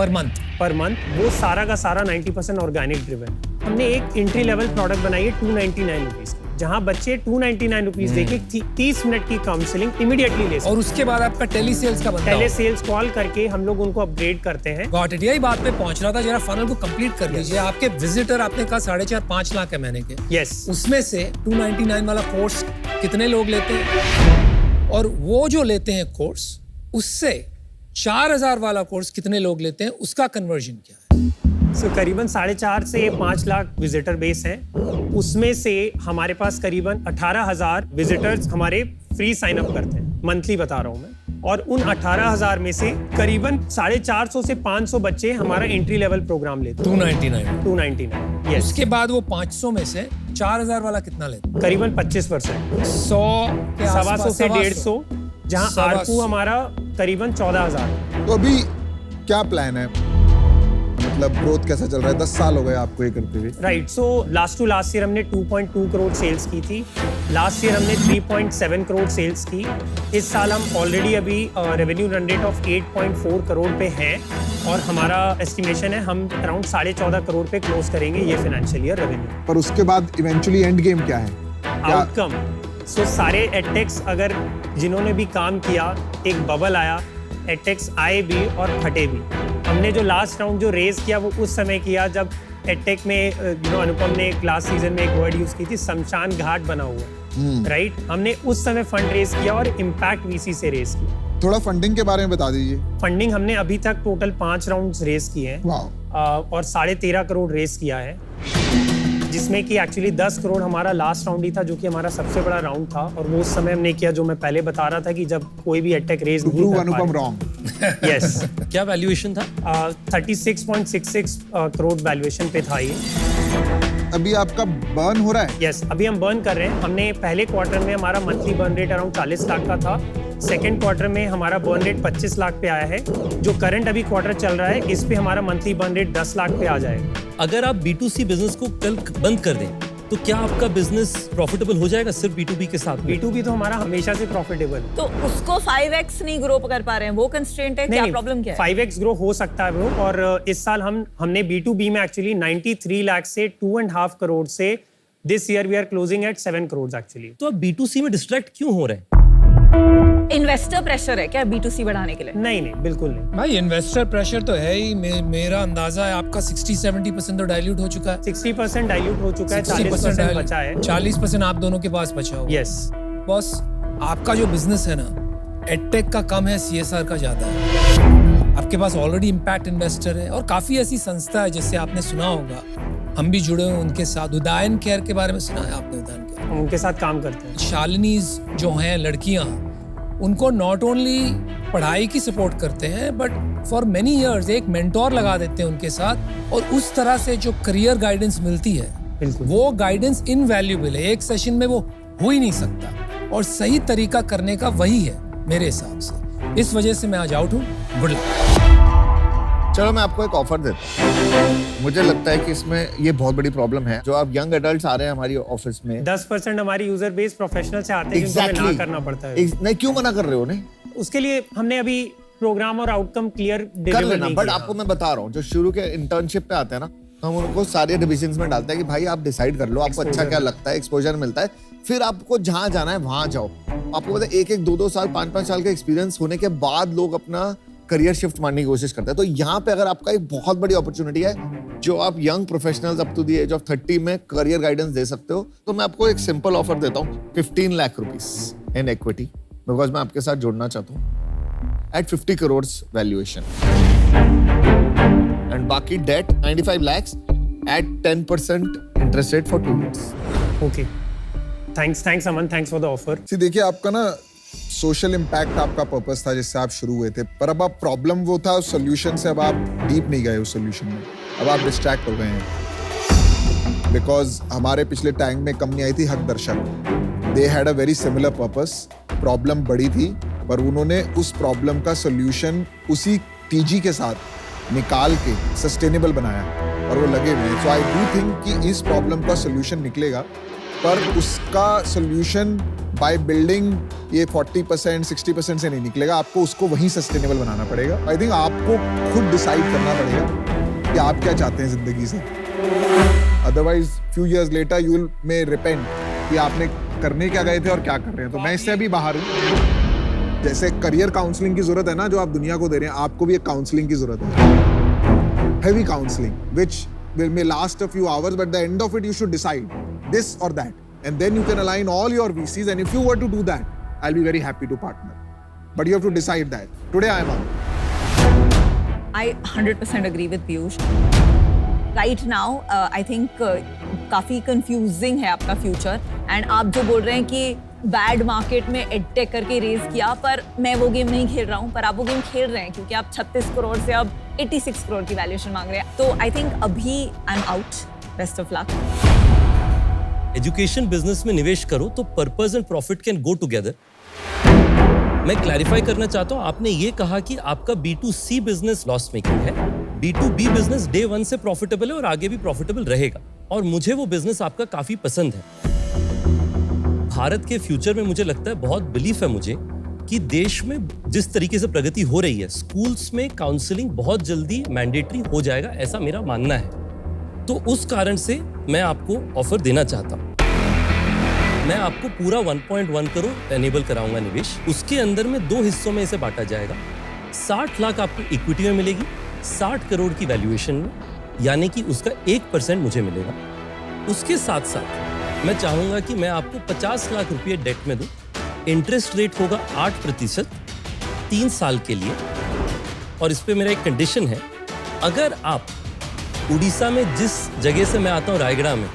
पर मंथ, वो सारा का सारा 90% ऑर्गेनिक ड्रिवन। हमने एक एंट्री लेवल प्रोडक्ट बनाई है 299 रुपीज की, जहाँ बच्चे 299 रुपीज देके 30 मिनट की काउंसलिंग इमीडिएटली ले सकते हैं। और उसके बाद आपका टेली सेल्स का बनता टेली सेल्स कॉल करके हम लोग उनको अपग्रेड करते हैं। गॉट इट, यही बात पे पहुंच रहा था। जरा फनल को कंप्लीट कर लीजिए। आपके विजिटर आपने कहा 4.5-5 लाख है महीने के। यस, उसमें से 299 वाला कोर्स कितने लोग लेते हैं, और वो जो लेते हैं कोर्स उससे 4,000 वाला कोर्स कितने लोग लेते हैं, उसका कन्वर्जन क्या है? सो करीबन 4.5 से 5 लाख विजिटर बेस है। उसमें से हमारे पास करीबन 18,000 विजिटर्स हमारे फ्री साइन अप करते हैं, मंथली बता रहा हूँ मैं। और उन 18,000 में से करीबन 450 से 500 बच्चे हमारा एंट्री लेवल प्रोग्राम लेते हैं। 299 यस। उसके बाद वो 500 में से 4,000 वाला कितना लेते हैं? करीबन 25%, 100 के आसपास, 125 से 150, जहाँ 125 आरपू हमारा करीबन 14,000। तो अभी क्या प्लान है, मतलब ग्रोथ कैसा चल रहा है? 10 साल हो गए आपको ये करते हुए। Right, so last to last year हमने 2.2 करोड़ सेल्स की थी। लास्ट ईयर हमने 3.7 करोड़ सेल्स की। इस साल हम ऑलरेडी अभी revenue run rate of 8.4 crore पे हैं और हमारा एस्टिमेशन है हम अराउंड 14.5 करोड़ पे क्लोज करेंगे ये फाइनेंशियल ईयर रेवेन्यू। पर उसके बाद इवेंचुअली एंड गेम क्या है? आउटकम, सो सारे एडटेक्स अगर जिन्होंने भी काम किया, एक बबल आया, एडटेक्स आए भी और फटे भी। हमने जो लास्ट राउंड जो रेज किया वो उस समय किया जब एडटेक में अनुपम ने क्लास सीजन में एक वर्ड यूज की थी, शमशान घाट बना हुआ, राइट। हमने उस समय फंड रेज किया और इम्पैक्ट वीसी से रेज किया। थोड़ा फंडिंग के बारे में बता दीजिए। फंडिंग हमने अभी तक टोटल 5 राउंड्स रेज किए हैं और 13.5 करोड़ रेज किया है, जिसमें कि एक्चुअली 10 करोड़ हमारा लास्ट राउंड ही था, जो कि हमारा सबसे बड़ा राउंड था। और वो उस समय हमने किया जो मैं पहले बता रहा था कि जब कोई भी एडटेक रेज नहीं कर अनुपम रॉन्ग। यस, क्या वैल्यूएशन था? 36.66 करोड़ वैल्यूएशन पे था ये। अभी आपका बर्न हो रहा है? यस, अभी हम बर्न कर रहे हैं। हमने पहले क्वार्टर में हमारा monthly burn rate around 40 lakh का था। सेकेंड क्वार्टर में हमारा बर्न रेट 25 लाख पे आया है। जो करंट अभी क्वार्टर चल रहा है, इस पे हमारा मंथली बर्न रेट 10 लाख पे आ जाएगा। अगर आप B2C बिजनेस को कल बंद कर दें तो क्या आपका बिजनेस प्रॉफिटेबल हो जाएगा सिर्फ B2B के साथ? B2B तो हमारा हमेशा से प्रॉफिटेबल। तो उसको 5x नहीं ग्रो कर पा रहे हैं, वो कंस्ट्रेंट है? क्या प्रॉब्लम क्या है? 5x ग्रो हो सकता है ब्रो। और इस साल हमने B2B में एक्चुअली 93 लाख से 2.5 करोड़ से this year we are closing at 7 crore actually. तो आप B2C में डिस्ट्रैक्ट क्यों हो रहे हैं? इन्वेस्टर प्रेशर है क्या B2C बढ़ाने के लिए? नहीं, बिल्कुल नहीं भाई, इन्वेस्टर प्रेशर तो है ही। मेरा अंदाजा है आपका 60-70% तो डाइल्यूट हो चुका है। 60% डाइल्यूट हो चुका है, 40% बचा है। 40% आप दोनों के पास बचा हो। यस बॉस, आपका जो बिजनेस है ना, एडटेक का कम है, CSR का ज्यादा है। आपके पास ऑलरेडी इम्पैक्ट इन्वेस्टर है और काफी ऐसी संस्था है जिससे आपने सुना होगा, हम भी जुड़े हुए उनके साथ। उदायन केयर के बारे में सुना है आपने? उदायन केयर हम उनके साथ काम करते हैं। शालिनीज जो हैं लड़कियां, उनको नॉट ओनली पढ़ाई की सपोर्ट करते हैं बट फॉर मेनी इयर्स एक मेंटोर लगा देते हैं उनके साथ, और उस तरह से जो करियर गाइडेंस मिलती है बिल्कुल, वो गाइडेंस इनवैल्यूएबल है। एक सेशन में वो हो ही नहीं सकता, और सही तरीका करने का वही है मेरे हिसाब से। इस वजह से मैं आज आउट हूँ। Good luck. चलो मैं आपको एक ऑफर देता हूँ। मुझे लगता है कि इसमें ये बहुत बड़ी प्रॉब्लम है। जो आप यंग एडल्ट्स आ रहे हैं हमारी ऑफिस में, 10% हमारी यूजर बेस प्रोफेशनल से आते हैं जिनको हमें ना करना पड़ता है। नहीं, क्यों मना कर रहे हो? नहीं, उसके लिए हमने अभी प्रोग्राम और आउटकम क्लियर कर डिलीवर लेना। नहीं बट किया। आपको मैं बता रहा हूँ, जो शुरू के इंटर्नशिप पे आते हैं ना, हम उनको सारे डिविजन्स में डालते हैं कि भाई आप डिसाइड कर लो आपको अच्छा क्या लगता है, एक्सपोजर मिलता है, फिर आपको जहां जाना है वहां जाओ। आपको पता है 1-1, 2-2 साल, 5-5 साल का एक्सपीरियंस होने के बाद लोग अपना करियर शिफ्ट मारने की कोशिश करते हैं। तो यहाँ पे अगर आपका एक बहुत बड़ी अपॉर्चुनिटी है, जो आप young professionals up to the age of 30 में करियर गाइडेंस दे सकते हो, तो मैं आपको एक सिंपल ऑफर देता हूँ, 15 lakh rupees in equity, because मैं आपके साथ जुड़ना चाहता हूँ एट 50 करोड़ वैल्यूएशन, एंड बाकी debt 95 lakhs at 10% interest rate for 2 years. Okay, thanks Aman, thanks for the offer. See, देखिए आपका ना सोशल इम्पैक्ट आपका पर्पस था जिससे आप शुरू हुए थे, पर अब आप प्रॉब्लम वो था सोल्यूशन से, अब आप डीप नहीं गए उस सोल्यूशन में, अब आप डिस्ट्रैक्ट हो गए हैं। बिकॉज हमारे पिछले टैंक में कंपनी आई थी हक दर्शक, they had a very similar purpose. Problem बड़ी थी पर उन्होंने उस प्रॉब्लम का सोल्यूशन उसी टीजी के साथ निकाल के सस्टेनेबल बनाया और वो लगे हुए हैं। सो आई डू थिंक कि इस प्रॉब्लम का सोल्यूशन निकलेगा, पर उसका सोल्यूशन बाय बिल्डिंग ये 40% 60% से नहीं निकलेगा, आपको उसको वहीं सस्टेनेबल बनाना पड़ेगा। आई थिंक आपको खुद डिसाइड करना पड़ेगा कि आप क्या चाहते हैं जिंदगी से। Otherwise few years later you will may repent कि आपने करने क्या गए थे और क्या कर रहे हैं। तो मैं इससे अभी बाहर हूँ। जैसे करियर काउंसलिंग की जरूरत है ना, जो आप दुनिया को दे रहे हैं, आपको भी एक काउंसलिंग की जरूरत है, heavy counselling, which may last a few hours, but the end of it you should decide this or that, and then you can align all your VCs, and if you were to do that, I'll be very happy to partner. But you have to decide that. Today I am out. I 100% agree with Piyush. Right now, I think काफी confusing है आपका future, and आप जो बोल रहे हैं कि bad market में एडटेक करके रेज किया, पर मैं वो गेम नहीं खेल रहा हूँ, पर आप वो गेम खेल रहे हैं क्योंकि आप 36 करोड़ से अब 86 करोड़ की वैल्यूएशन मांग रहे हैं। तो आई थिंक अभी I am out. Best of luck. Education business में निवेश करो तो purpose and profit can go together. मैं क्लैरिफाई करना चाहता हूं, आपने ये कहा कि आपका B2C बिजनेस लॉस मेकिंग है, B2B बिजनेस डे 1 से प्रॉफिटेबल है और आगे भी प्रॉफिटेबल रहेगा, और मुझे वो बिजनेस आपका काफी पसंद है। भारत के फ्यूचर में मुझे लगता है, बहुत बिलीफ है मुझे कि देश में जिस तरीके से प्रगति हो रही है, स्कूल्स में काउंसलिंग बहुत जल्दी मैंडेटरी हो जाएगा, ऐसा मेरा मानना है। तो उस कारण से मैं आपको ऑफर देना चाहता हूं। मैं आपको पूरा 1.1 करोड़ एनेबल कराऊंगा निवेश। उसके अंदर में 2 हिस्सों में इसे बांटा जाएगा। 60 लाख आपको इक्विटी में मिलेगी, 60 करोड़ की वैल्यूएशन में, यानी कि उसका 1% मुझे मिलेगा। उसके साथ साथ मैं चाहूंगा कि मैं आपको 50 लाख रुपये डेट में दूं। इंटरेस्ट रेट होगा 8% 3 साल के लिए, और इस पे मेरा एक कंडीशन है, अगर आप उड़ीसा में जिस जगह से मैं आता हूं, रायगढ़ में,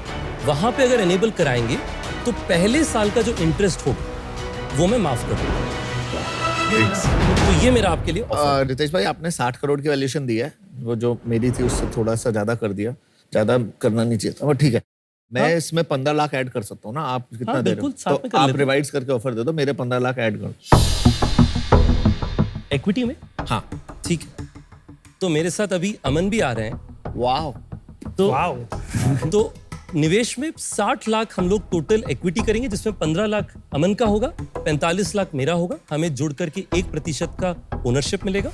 वहां पे अगर एनेबल कराएंगे तो पहले साल का जो इंटरेस्ट होगा वो मैं माफ कर दूंगा। तो ये मेरा आपके लिए रितेश भाई, आपने 60 करोड़ की वैल्यूएशन दी है, वो जो मेरी थी उससे थोड़ा सा ज्यादा कर दिया, ज्यादा करना नहीं चाहिए था, पर ठीक है। मैं इसमें 15 लाख ऐड कर सकता हूँ ना? आप कितना दे रहे हो? तो आप रिवाइज करके ऑफर दे दो, मेरे 15 लाख ऐड करो इक्विटी में। हाँ ठीक है, तो मेरे साथ अभी अमन भी आ रहे हैं। वाह, तो निवेश में 60 लाख हम लोग टोटल इक्विटी करेंगे, जिसमें 15 लाख अमन का होगा, 45 लाख मेरा होगा। हमें जुड़ करके 1% का ओनरशिप मिलेगा।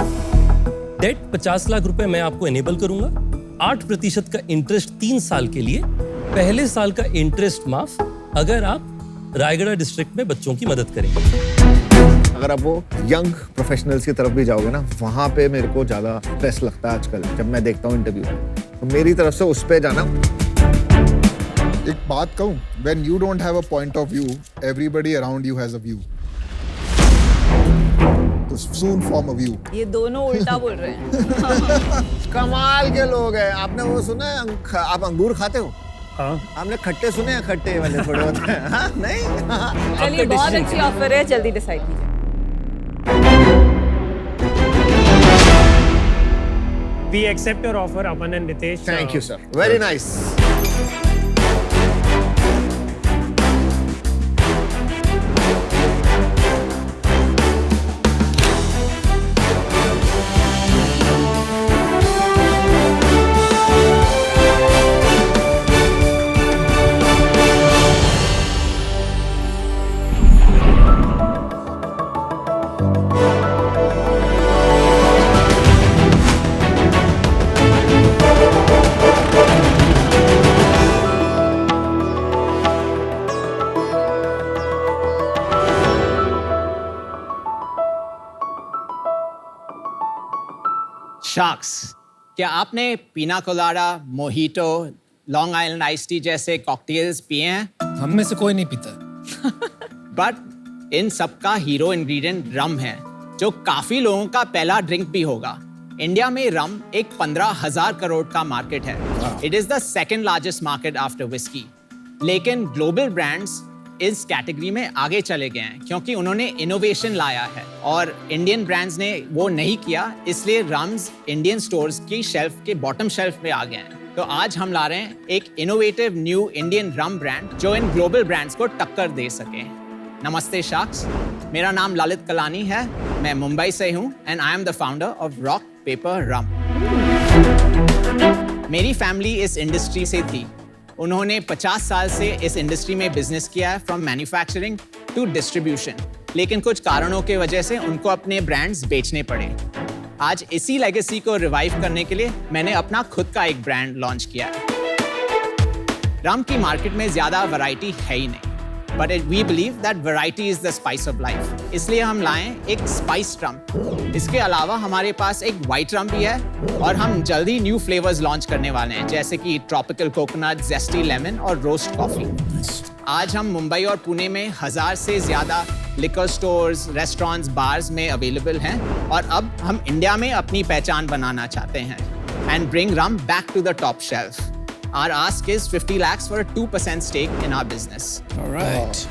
डेट 50 लाख रुपए मैं आपको एनेबल करूंगा, 8% का इंटरेस्ट 3 साल के लिए, पहले साल का इंटरेस्ट माफ अगर आप रायगढ़ डिस्ट्रिक्ट में बच्चों की मदद करेंगे। अगर आप वो यंग प्रोफेशनल्स की तरफ भी जाओगे ना, वहां पे मेरे को ज्यादा स्ट्रेस लगता है आजकल जब मैं देखता हूँ इंटरव्यू, तो मेरी तरफ से उस पे जाना। एक बात कहूं, when you don't have a point of view, everybody around you has a view. तो soon form a view. ये दोनों उल्टा बोल रहे हैं। कमाल के लोग हैं। आपने वो सुना है आप अंगूर खाते हो? हाँ आपने खट्टे सुने हैं? खट्टे वाले थोड़े होते हैं। हाँ, नहीं चलिए बहुत अच्छी ऑफर है, जल्दी डिसाइड कीजिए। we accept your offer, Aman and Ritesh. Thank you sir, very nice. Sharks, क्या आपने पीना colada, mojito, long island ice tea जैसे कॉकटेल्स पिए हैं? हम में से कोई नहीं पीता। बट इन सबका हीरो इंग्रेडिएंट रम है, जो काफी लोगों का पहला ड्रिंक भी होगा। इंडिया में रम एक 15,000 करोड़ का मार्केट है। It is the second largest market after whisky. लेकिन ग्लोबल ब्रांड्स इस कैटेगरी में आगे चले गए हैं क्योंकि उन्होंने इनोवेशन लाया है और इंडियन ब्रांड्स ने वो नहीं किया, इसलिए रम्स इंडियन स्टोर्स की शेल्फ के बॉटम शेल्फ पे आ गए हैं। तो आज हम ला रहे हैं एक इनोवेटिव न्यू इंडियन रम ब्रांड जो इन ग्लोबल ब्रांड्स को टक्कर दे सके। नमस्ते शार्क्स, मेरा नाम ललित कलानी है, मैं मुंबई से हूँ and I am the founder of rock paper rum. मेरी फैमिली इस इंडस्ट्री से थी। उन्होंने 50 साल से इस इंडस्ट्री में बिजनेस किया है, फ्रॉम मैन्युफैक्चरिंग टू डिस्ट्रीब्यूशन। लेकिन कुछ कारणों की वजह से उनको अपने ब्रांड्स बेचने पड़े। आज इसी लेगेसी को रिवाइव करने के लिए मैंने अपना खुद का एक ब्रांड लॉन्च किया है। रम की मार्केट में ज्यादा वैरायटी है ही नहीं, but we believe that variety is the spice of life, इसलिए हम लाएं एक स्पाइस रम। इसके अलावा हमारे पास एक व्हाइट रम भी है और हम जल्दी न्यू फ्लेवर्स लॉन्च करने वाले हैं, जैसे कि ट्रॉपिकल कोकोनट, जेस्टी लेमन और रोस्ट कॉफी। आज हम मुंबई और पुणे में 1000 से ज्यादा लिकर स्टोर्स, रेस्टोरेंट्स, बार्स में अवेलेबल हैं और अब हम इंडिया में अपनी पहचान बनाना चाहते हैं and bring rum back to the top shelf. Our ask is 50 lakhs for a 2% stake in our business. All right.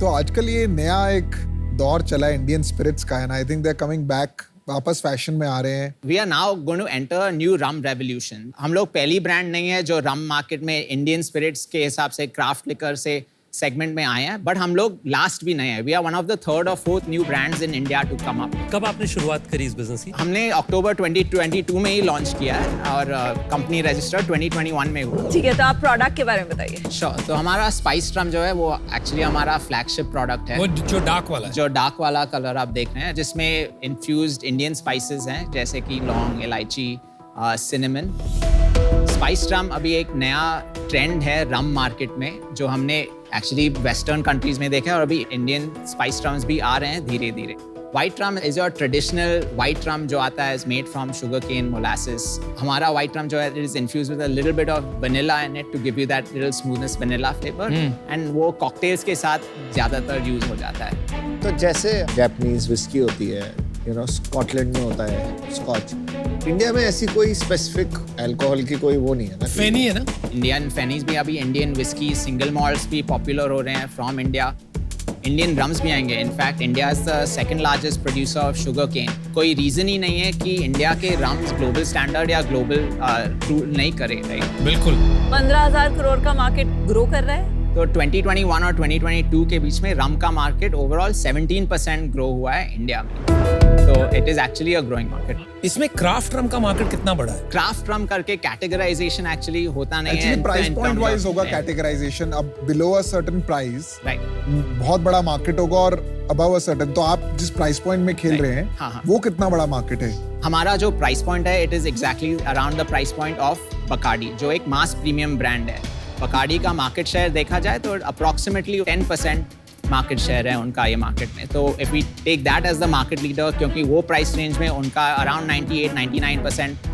तो आजकल ये नया एक दौर चला है इंडियन स्पिरिट्स का, and I think they are coming back, वापस फैशन में आ रहे हैं। We are now going to enter a new rum revolution. हम लोग पहली ब्रांड नहीं है जो रम मार्केट में इंडियन स्पिरिट्स के हिसाब से क्राफ्ट लिकर से सेगमेंट में आए हैं, बट हम लोग लास्ट भी नहीं है। We are one of the third और fourth new brands in India to come up. कब आपने शुरुआत करी इस बिजनेस की? हमने अक्टूबर 2022 में ही लॉन्च किया है और कंपनी रजिस्टर 2021 में हुआ। ठीक है, तो आप प्रोडक्ट के बारे में बताइए। श्योर। तो हमारा स्पाइस रम जो है वो एक्चुअली हमारा फ्लैगशिप प्रोडक्ट है। वो जो डार्क वाला है। जो डार्क वाला कलर आप देख रहे हैं, जिसमें इन्फ्यूज्ड इंडियन स्पाइसेस हैं, जैसे कि लौंग, इलायची, सिनेमन। स्पाइस रम अभी एक नया ट्रेंड है रम मार्केट में, जो हमने एक्चुअली वेस्टर्न कंट्रीज में देखा है और अभी इंडियन स्पाइस रम्स भी आ रहे हैं धीरे धीरे। White rum is your traditional white rum जो आता है is made from sugar cane molasses. हमारा व्हाइट रम जो है it is infused with a little bit of vanilla in it to give you that little smoothness vanilla flavour, and वो cocktails के साथ ज्यादातर यूज हो जाता है। तो जैसे जापानीज विस्की होती है, यू नो, स्कॉटलैंड में होता है स्कॉच, इंडिया में ऐसी कोई स्पेसिफिक अल्कोहल की कोई वो नहीं है ना? फेनी है ना? इंडियन फेनीज भी अभी, इंडियन विस्की सिंगल मॉल्ट्स भी पॉपुलर हो रहे हैं फ्रॉम इंडिया। इंडियन रम्स भी आएंगे। In fact India is the second largest producer of sugar cane. कोई रीजन ही नहीं है कि इंडिया के रम्स ग्लोबल स्टैंडर्ड या ग्लोबल नहीं करे, राइट? बिल्कुल। 15,000 करोड़ का मार्केट ग्रो कर रहा है। तो 2021 और 2022 के बीच में रम का मार्केट ओवरऑल 17% ग्रो हुआ है इंडिया में। तो it is actually a growing market. इसमें क्राफ्ट रम का मार्केट कितना बड़ा है? क्राफ्ट रम करके कैटेगराइजेशन एक्चुअली होता नहीं है। एक्चुअली प्राइस पॉइंट वाइज होगा कैटेगराइजेशन। अब below a certain price right, बहुत बड़ा मार्केट होगा और अबव अ सर्टेन, तो आप जिस प्राइस पॉइंट में खेल रहे हैं हाँ, हाँ। वो कितना बड़ा मार्केट है? हमारा जो प्राइस पॉइंट है it is exactly around the price point of Bacardi, जो एक मास प्रीमियम ब्रांड है। बकार्डी का मार्केट शेयर देखा जाए तो अप्रोक्सीमेटली 10% मार्केट शेयर है उनका ये मार्केट में। तो if we take that as the market leader, क्योंकि वो प्राइस रेंज में उनका अराउंड 98-99%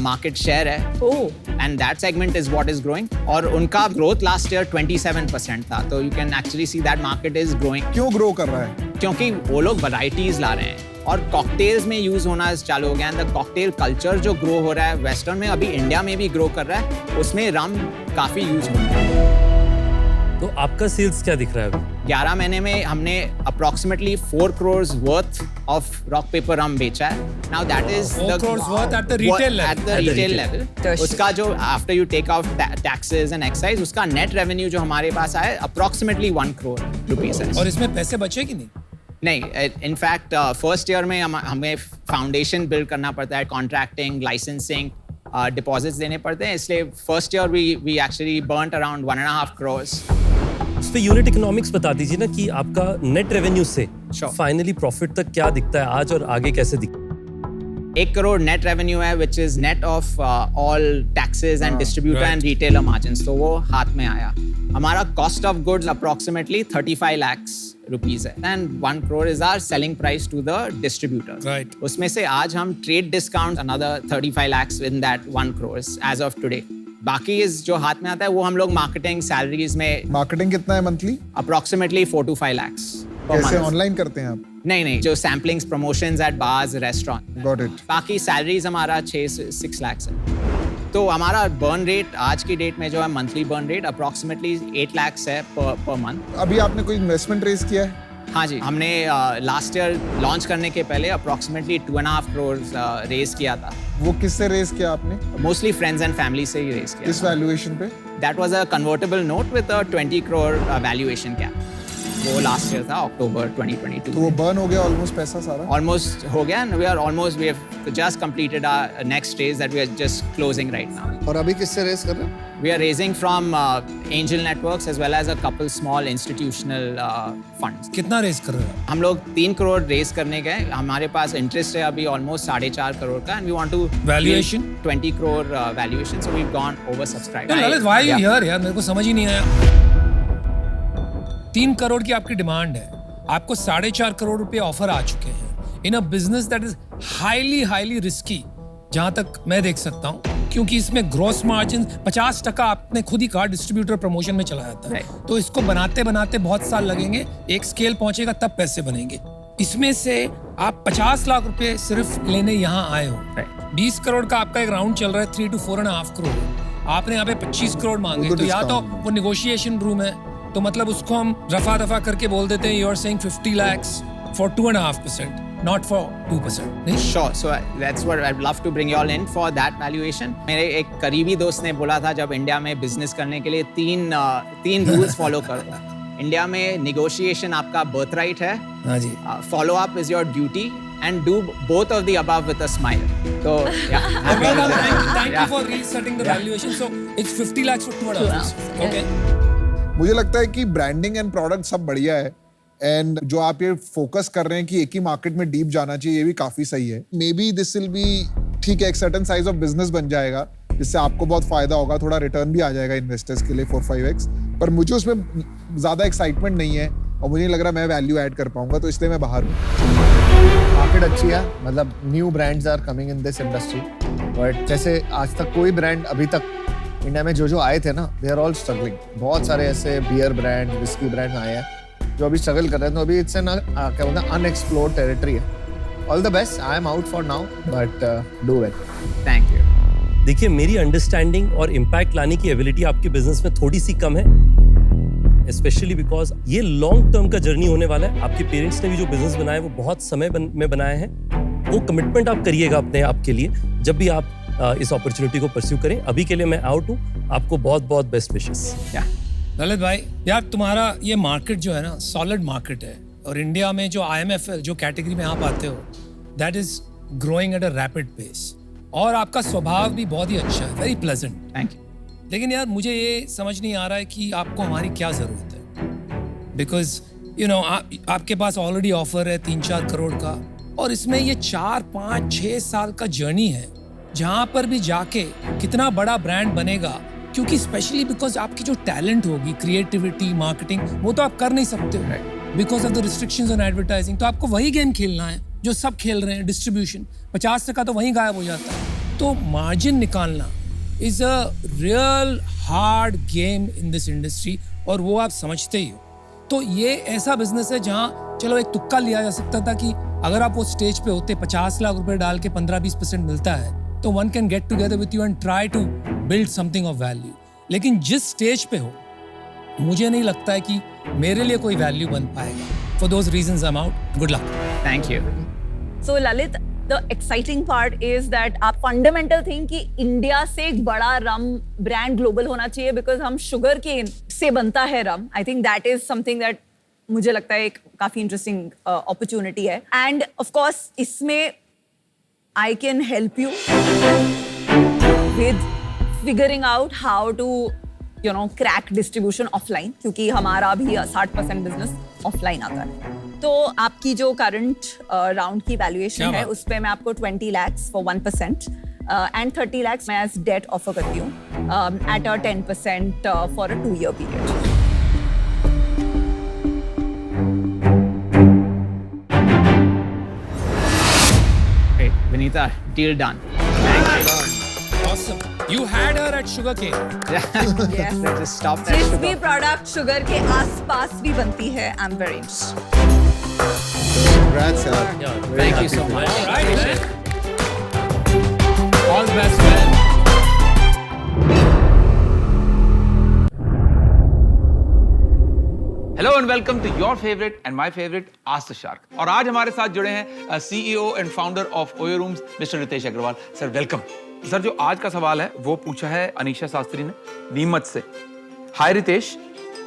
मार्केट शेयर है Oh. And that segment is what is growing और उनका ग्रोथ लास्ट ईयर 27% था तो you can actually see that market is growing क्यों ग्रो कर रहा है? क्योंकि वो लोग वैरायटीज ला रहे हैं और कॉकटेल्स में यूज होना चालू हो गया एंड द कॉकटेल कल्चर जो ग्रो हो रहा है वेस्टर्न में, अभी इंडिया में भी ग्रो कर रहा है, उसमें रम काफी यूज हो रहा है। तो आपका सेल्स क्या दिख रहा है अभी? 11 महीने में हमने approximately 4 crores worth of rock paper rum बेचा है। Now that is 4 crores worth at the retail level. At the retail level. Tertiary. उसका जो after you take out taxes and excise, उसका net revenue जो हमारे पास आया approximately 1 crore rupees है। और इसमें पैसे बचे कि नहीं? नहीं, in fact first year में हमें foundation build करना पड़ता है, contracting, licensing, deposits देने पड़ते हैं, इसलिए first year we actually burnt around 1.5 crores। इस पे यूनिट इकोनॉमिक्स बता दीजिए ना कि आपका नेट रेवेन्यू से Sure. फाइनली प्रॉफिट तक क्या दिखता है आज और आगे कैसे दिखता है? 1 crore नेट रेवेन्यू है which is net of all taxes and distributor right. and retailer margins, तो वो हाथ में आया। हमारा cost of goods approximately 35 lakhs rupees है and 1 crore is our selling price to the distributor। Right. उसमें से आज हम trade discount another 35 lakhs in that 1 crores as of today। बाकी इस जो हाथ में आता है वो हम लोग मार्केटिंग सैलरीज में मार्केटिंग कितना है monthly? approximately 4 to 5 lakhs per कैसे month। ऑनलाइन करते हैं आप? नहीं, जो samplings promotions at bars restaurant, Got it. बाकी सैलरीज हमारा 6 से 6 lakhs है। तो हमारा बर्न रेट आज की डेट में जो है monthly burn rate approximately 8 lakhs है पर मंथ। अभी आपने कोई इन्वेस्टमेंट रेज किया है? हाँ जी, हमने लास्ट ईयर लॉन्च करने के पहले अप्रोक्सीमेटली 2.5 crores रेज किया था। वो किससे रेज किया आपने? मोस्टली फ्रेंड्स एंड फैमिली से ही रेज किया। किस वैल्यूएशन पे? That was a convertible note with a 20 crore valuation cap. वो लास्ट ईयर था अक्टूबर 2022। तो वो बर्न हो गया ऑलमोस्ट पैसा सारा? Almost हो गया and we have just completed our next stage that we are just closing right now। और अभी किससे रेस कर रहे हैं? We are raising from angel networks as well as a couple small institutional funds। कितना race कर रहे हो? हम लोग 3 crore रेज करने गए, हमारे पास इंटरेस्ट है अभी ऑलमोस्ट 4.5 crore का and we want to Valuation? 20 crore valuation, so we've gone oversubscribed। Lalit, why are you Yeah. here यार? मेरे को समझ ही नहीं आया। 3 करोड़ की आपकी डिमांड है, आपको 4.5 करोड़ रुपए ऑफर आ चुके हैं in a business that is highly risky, जहां तक मैं देख सकता हूं, क्योंकि इसमें ग्रॉस मार्जिन 50% आपने खुद ही कहा डिस्ट्रीब्यूटर प्रमोशन में चला जाता है। Right. तो इसको बनाते बनाते बहुत साल लगेंगे, एक स्केल पहुंचेगा तब पैसे बनेंगे। इसमें से आप 50 लाख रुपए सिर्फ लेने यहाँ आए हो। Right. 20 करोड़ का आपका एक राउंड चल रहा है 3 to 4.5 करोड़, आपने यहाँ पे 25 करोड़ मांगे, वो तो तो या तो discount वो निगोशिएशन रूम है, तो मतलब उसको हम रफा दफा करके बोल देते हैं you are saying 50 lakhs for 2.5%, not for 2%। नहीं? Sure, so that's what I'd love to bring you all in for that valuation। मेरे एक करीबी दोस्त ने बोला था जब इंडिया में बिजनेस करने के लिए तीन रूल्स फॉलो करो। इंडिया में नेगोशिएशन आपका बर्थ राइट है, हाँ जी। Follow up is your duty and do both of the above with a smile। So yeah, happy Well, with that। thank you Yeah. for resetting the valuation. So it's 50 lakhs for 2.5%. Okay. मुझे लगता है कि branding and product सब बढ़िया है and जो आप ये फोकस कर रहे हैं कि एक ही मार्केट में डीप जाना चाहिए, ये भी काफी सही है। May be this will be ठीक है, एक सर्टेन साइज ऑफ बिजनेस बन जाएगा जिससे आपको बहुत फायदा होगा, थोड़ा रिटर्न भी आ जाएगा इन्वेस्टर्स के लिए 4-5x, पर मुझे उसमें ज्यादा एक्साइटमेंट नहीं है और मुझे नहीं लग रहा मैं वैल्यू ऐड कर पाऊंगा, तो इसलिए मैं बाहर हूँ। मार्केट अच्छी है, मतलब new brands are coming in this industry, but जैसे आज तक कोई ब्रांड अभी तक इंडिया में जो आए थे ना, दे आर ऑल स्ट्रगलिंग। बहुत सारे ऐसे बियर ब्रांड, विस्की ब्रांड आए हैं जो अभी स्ट्रगल कर रहे हैं, तो अभी इट्स एन क्या बोलते हैं अनएक्सप्लोर्ड टेरिटरी है। All the best, I am out for now, but do it. Thank you। देखिए, मेरी अंडरस्टैंडिंग और इम्पैक्ट लाने की एबिलिटी आपके बिजनेस में थोड़ी सी कम है, स्पेशली बिकॉज ये लॉन्ग टर्म का जर्नी होने वाला है। आपके पेरेंट्स ने भी जो बिजनेस बनाया वो बहुत समय में बनाया है, वो कमिटमेंट आप करिएगा अपने आप के लिए जब भी आप इस अपॉर्चुनिटी को परस्यू करें। अभी के लिए मैं आउट हूँ, आपको बहुत बहुत बेस्ट विशेस। ललित भाई यार, तुम्हारा ये मार्केट जो है ना सॉलिड मार्केट है, और इंडिया में जो IMFL जो कैटेगरी में आप आते हो that is growing at a rapid pace, और आपका स्वभाव भी बहुत ही अच्छा है, वेरी प्लेजेंट। Thank you. लेकिन यार मुझे ये समझ नहीं आ रहा है कि आपको हमारी क्या जरूरत है, बिकॉज यू नो आपके पास ऑलरेडी ऑफर है 3-4 करोड़ का, और इसमें ये 4-5-6 साल का जर्नी है जहां पर भी जाके कितना बड़ा ब्रांड बनेगा, क्योंकि स्पेशली बिकॉज आपकी जो टैलेंट होगी, क्रिएटिविटी, मार्केटिंग, वो तो आप कर नहीं सकते हो because of the restrictions on advertising. तो आपको वही गेम खेलना है जो सब खेल रहे हैं, डिस्ट्रीब्यूशन। 50% तो वहीं गायब हो जाता है। तो मार्जिन निकालना is a real hard game in this industry, और वो आप समझते ही हो। तो ये ऐसा बिजनेस है जहाँ चलो एक तुक्का लिया जा सकता था कि अगर आप वो स्टेज पे होते 50 लाख रुपए डाल के 15-20% मिलता है तो one can get together with you and try to build something of value. लेकिन जिस स्टेज पे हो मुझे नहीं लगता है कि मेरे लिए कोई वैल्यू बन पाएगा। For those reasons I am out. Good luck. Thank you. So Lalit, the exciting part is that आप fundamental think कि इंडिया से एक बड़ा रम ब्रांड ग्लोबल होना चाहिए because हम शुगर केन से बनता है रम। I think that is something that मुझे लगता है एक काफी इंटरेस्टिंग अपॉर्चुनिटी है। एंड ऑफ कोर्स इसमें I can help you with figuring out how to crack distribution offline, क्योंकि हमारा भी 60% बिजनेस ऑफलाइन आता है। तो आपकी जो करंट राउंड की वैल्यूएशन है उस पे मैं आपको 20 lakhs for 1% एंड 30 lakhs मैं एज डेट ऑफर करती हूँ at 10% for a 2-year period. Vinita, deal done. Awesome. You had her at Sugarcane. Yes. Just stop that जिस sugar. भी प्रोडक्ट शुगर के आसपास भी बनती है, आई am very Congrats, yaar. Thank you so much. All right, man. All the best, man. Hello and welcome to your favourite and my favourite ask the shark. और आज हमारे साथ जुड़े हैं CEO and founder of OYO rooms mister Ritesh Agarwal. Sir welcome. Sir जो आज का सवाल है वो पूछा है अनीशा शास्त्री ने नीमच से। हाय रितेश,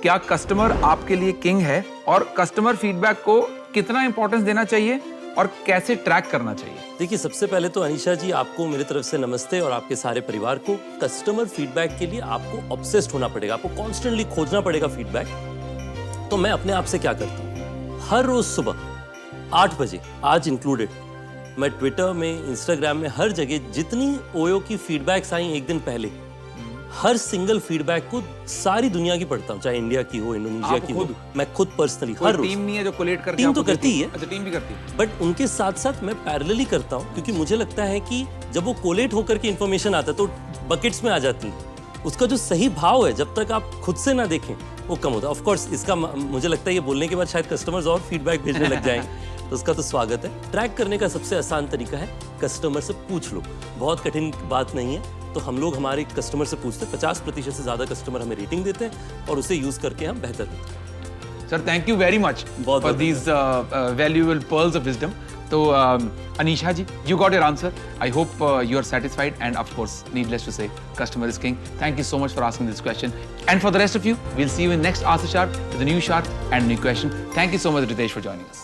क्या कस्टमर आपके लिए किंग है और कस्टमर फीडबैक को कितना इंपॉर्टेंस देना चाहिए और कैसे ट्रैक करना चाहिए? देखिए, सबसे पहले तो अनीशा जी आपको मेरी तरफ से नमस्ते और आपके सारे परिवार को। कस्टमर फीडबैक के लिए आपको ऑब्सेस्ड होना पड़ेगा, आपको कॉन्स्टेंटली खोजना पड़ेगा फीडबैक। तो मैं अपने आप से क्या करता हूँ, हर रोज सुबह 8 बजे आज इंक्लूडेड मैं ट्विटर में, इंस्टाग्राम में, हर जगह जितनी ओयो की फीडबैक्स आई एक दिन पहले, हर सिंगल फीडबैक को सारी दुनिया की पढ़ता हूँ, चाहे इंडिया की हो, इंडोनेशिया की हो। मैं खुद पर्सनली हर रोज। टीम नहीं है जो कोलेट करके टीम तो करती ही है। अच्छा, टीम भी करती है। बट उनके साथ साथ मैं पैरेलली करता हूँ, क्योंकि मुझे लगता है कि जब वो कोलेट होकर के इन्फॉर्मेशन आता है तो बकेट्स में आ जाती है। उसका जो सही भाव है जब तक आप खुद से ना देखें वो कम होता है। ऑफ कोर्स इसका मुझे लगता है ये बोलने के बाद शायद कस्टमर्स और फीडबैक भेजने लग जाएंगे, तो उसका तो स्वागत है। ट्रैक करने का सबसे आसान तरीका है कस्टमर से पूछ लो, बहुत कठिन बात नहीं है। तो हम लोग हमारे कस्टमर से पूछते हैं, 50% से ज्यादा कस्टमर हमें रेटिंग देते हैं और उसे यूज करके हम बेहतर होते हैं। Sir thank you very much for these valuable pearls of wisdom. तो अनीशा जी, you got your answer. I hope you are satisfied, and of course, needless to say, customer is king. Thank you so much for asking this question. And for the rest of you, we'll see you in next Ask the Shark with a new shark and a new question. Thank you so much, Ritesh, for joining us.